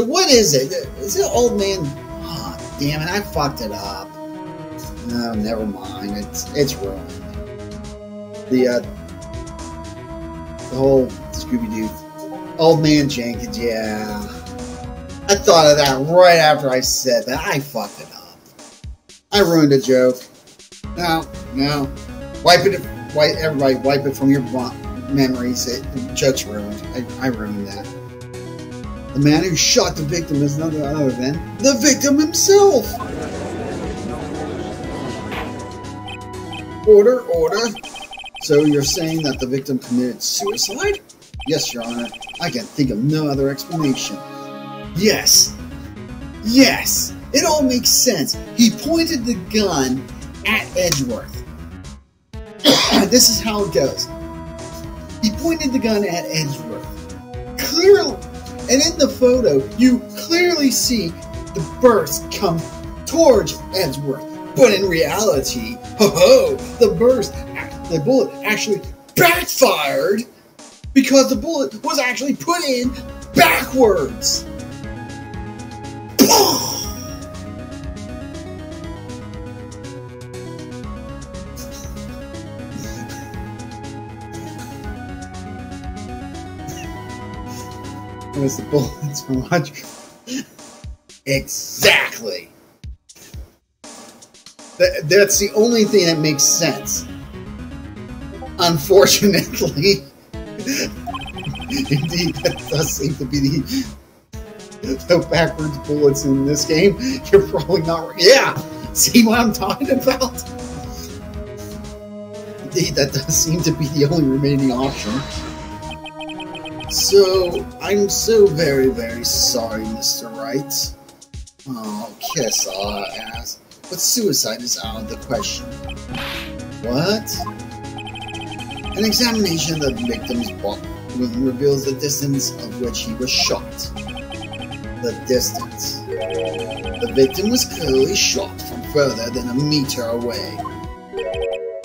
what is it? Is it Old Man? Oh, damn it! I fucked it up. No, never mind. It's ruined. The whole Scooby-Doo. Old Man Jenkins. Yeah, I thought of that right after I said that. I fucked it up. I ruined a joke. No. Everybody wipe it from your memories. The joke's ruined. I ruined that. The man who shot the victim is none other than the victim himself. Order. So you're saying that the victim committed suicide? Yes, Your Honor. I can think of no other explanation. Yes. It all makes sense. He pointed the gun at Edgeworth. This is how it goes. He pointed the gun at Edgeworth. Clearly, and in the photo, you clearly see the burst come towards Edgeworth. But in reality, the bullet actually backfired because the bullet was actually put in backwards. It was the bullets from Roger. Exactly. That's the only thing that makes sense. Unfortunately, indeed, that does seem to be the backwards bullets in this game. You're probably not right. Yeah, see what I'm talking about? Indeed, that does seem to be the only remaining option. So, I'm so very, very sorry, Mr. Wright. Oh, kiss our ass. But suicide is out of the question. What? An examination of the victim's body reveals the distance of which he was shot. The distance. The victim was clearly shot from further than a meter away.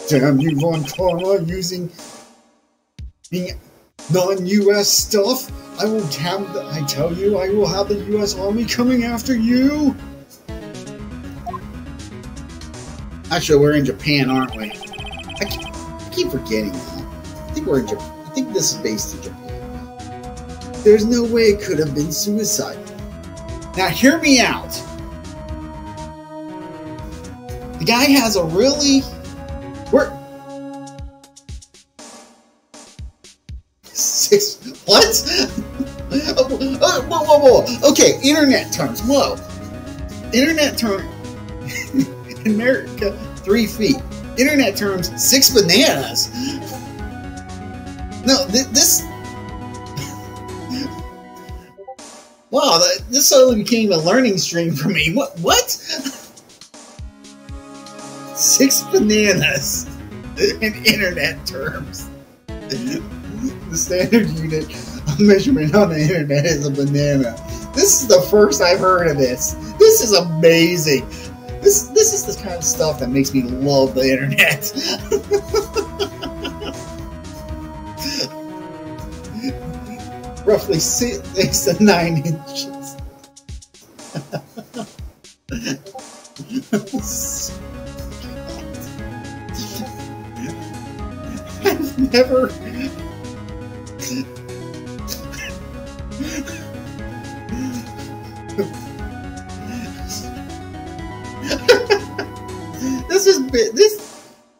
Damn you, Von Karma, being non-US stuff. I will have the US Army coming after you. Actually, we're in Japan, aren't we? I keep forgetting that. I think we're in Japan. I think this is based in Japan. There's no way it could have been suicide. Now, hear me out. The guy has a really... What? Whoa. Okay, internet terms. Whoa. Internet term... In America, 3 feet. Internet terms, 6 bananas. No, this. Wow, this suddenly became a learning stream for me. What? 6 bananas in internet terms. The standard unit of measurement on the internet is a banana. This is the first I've heard of this. This is amazing. This is the kind of stuff that makes me love the internet. Roughly 6 to 9 inches. I've never.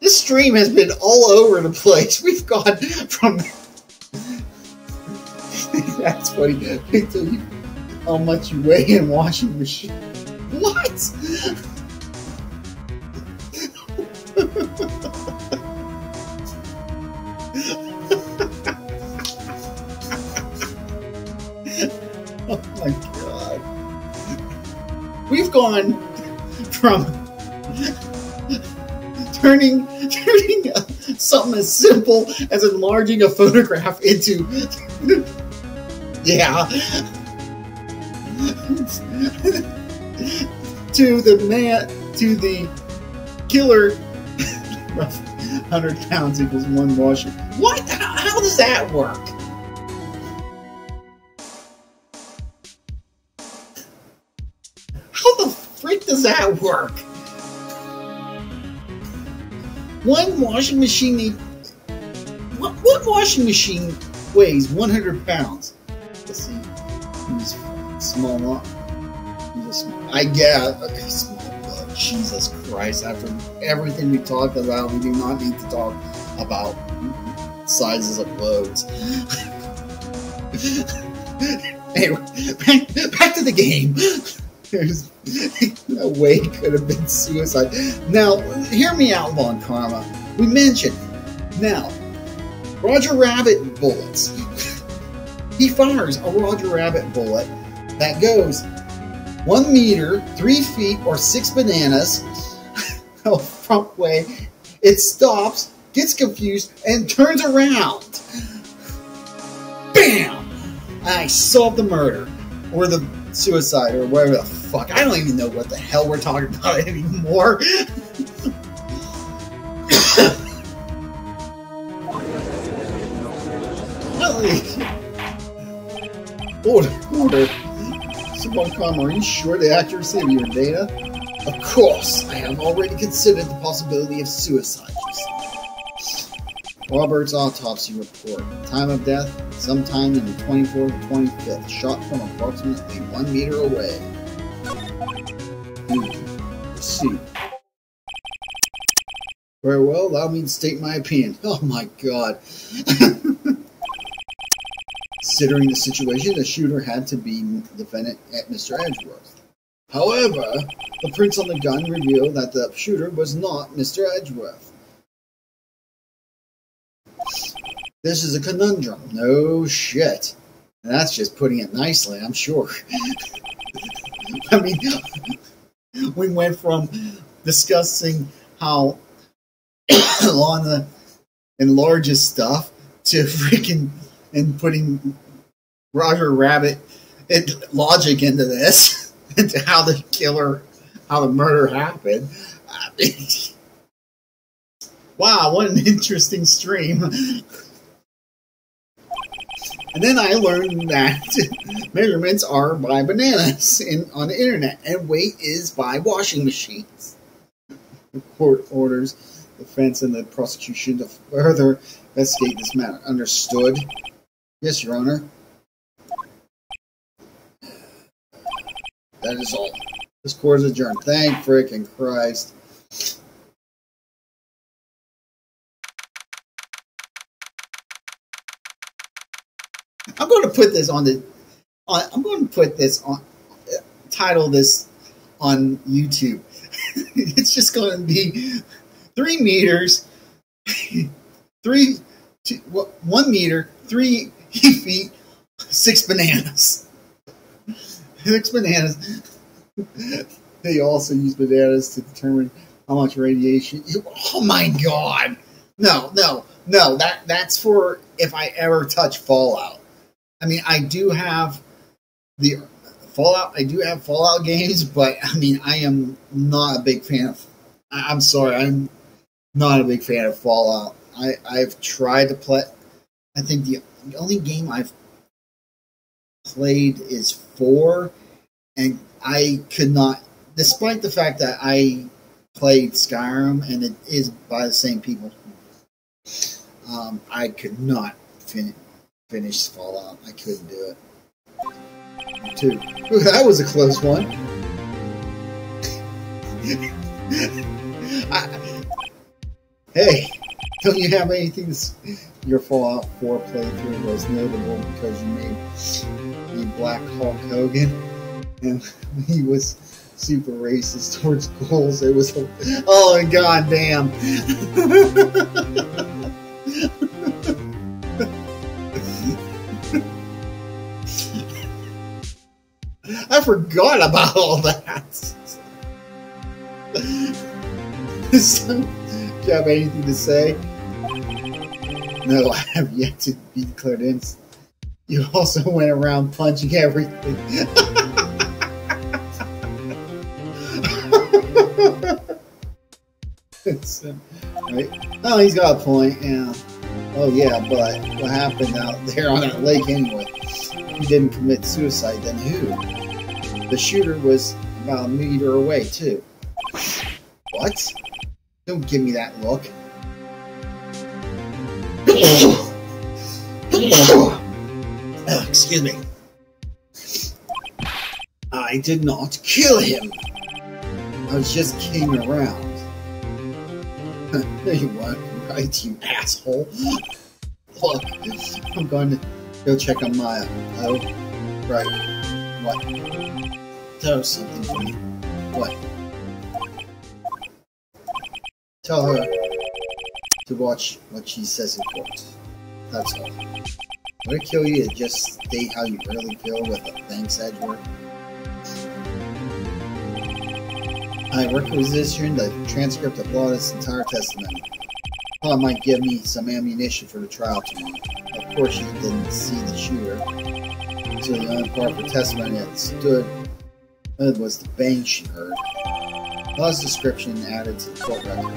This stream has been all over the place. We've gone from. That's funny. Wait till you how much you weigh in washing machine. What? Oh my god. We've gone from turning something as simple as enlarging a photograph into yeah to the killer 100 pounds equals 1 washer. What? How does that work? How the freak does that work? One washing machine what washing machine weighs 100 pounds? Let's see. Use small one. I get okay, small blood. Jesus Christ. After everything we talked about, we do not need to talk about sizes of loads. Anyway, back to the game. There's no way it could have been suicide. Now, hear me out, Von Karma. We mentioned, now, Roger Rabbit bullets. He fires a Roger Rabbit bullet that goes 1 meter, 3 feet, or 6 bananas front way. It stops, gets confused, and turns around. Bam! I solved the murder. Or the suicide, or whatever the fuck. I don't even know what the hell we're talking about anymore. Order. Someone come, are you sure the accuracy of your data? Of course, I have already considered the possibility of suicide. Robert's autopsy report. Time of death, sometime in the 24th or 25th. Shot from approximately 1 meter away. Proceed. Very well, allow me to state my opinion. Oh my god. Considering the situation, the shooter had to be defendant at Mr. Edgeworth. However, the prints on the gun reveal that the shooter was not Mr. Edgeworth. This is a conundrum. No shit. And that's just putting it nicely, I'm sure. I mean, we went from discussing how on the largest stuff to freaking and putting Roger Rabbit logic into this, into how the murder happened. I mean, wow, what an interesting stream. And then I learned that measurements are by bananas on the internet, and weight is by washing machines. The court orders the defense and the prosecution to further investigate this matter. Understood? Yes, Your Honor. That is all. This court is adjourned. Thank frickin' Christ. I'm going to put this title this on YouTube. It's just going to be 3 meters, 3 1 meter, 3 feet, 6 bananas. 6 bananas. They also use bananas to determine how much radiation. Oh my god! No. That's for if I ever touch Fallout. I mean, I do have the Fallout. I do have Fallout games, but I mean, I am not a big fan of. I'm sorry, I'm not a big fan of Fallout. I've tried to play. I think the only game I've played is 4, and I could not, despite the fact that I played Skyrim and it is by the same people. I could not finish Fallout. I couldn't do it. 2. Ooh, that was a close one. Hey, don't you have anything to your Fallout 4 playthrough was notable because you made the Black Hulk Hogan and he was super racist towards ghouls. It was, oh god damn. I forgot about all that. So, do you have anything to say? No, I have yet to be declared innocent. You also went around punching everything. Right? Oh, he's got a point, yeah. Oh yeah, but what happened out there on that lake anyway? He didn't commit suicide, then who? The shooter was about 1 meter away, too. What? Don't give me that look. Oh, excuse me. I did not kill him. I was just kidding around. No, you weren't, right, you asshole. Look, I'm going to go check on Maya. Oh, right. What? Tell her something for me. What? Tell her to watch what she says in court. That's all. Would it kill you to just state how you really feel with a thanks, Edgeworth? I requisitioned the transcript of Law's entire testimony. Paul might give me some ammunition for the trial tomorrow. Of course, she didn't see the shooter. So the only part of her testimony that stood was the bang she heard. Law's description added to the court record.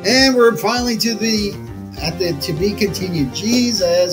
And we're finally to be continued. Jesus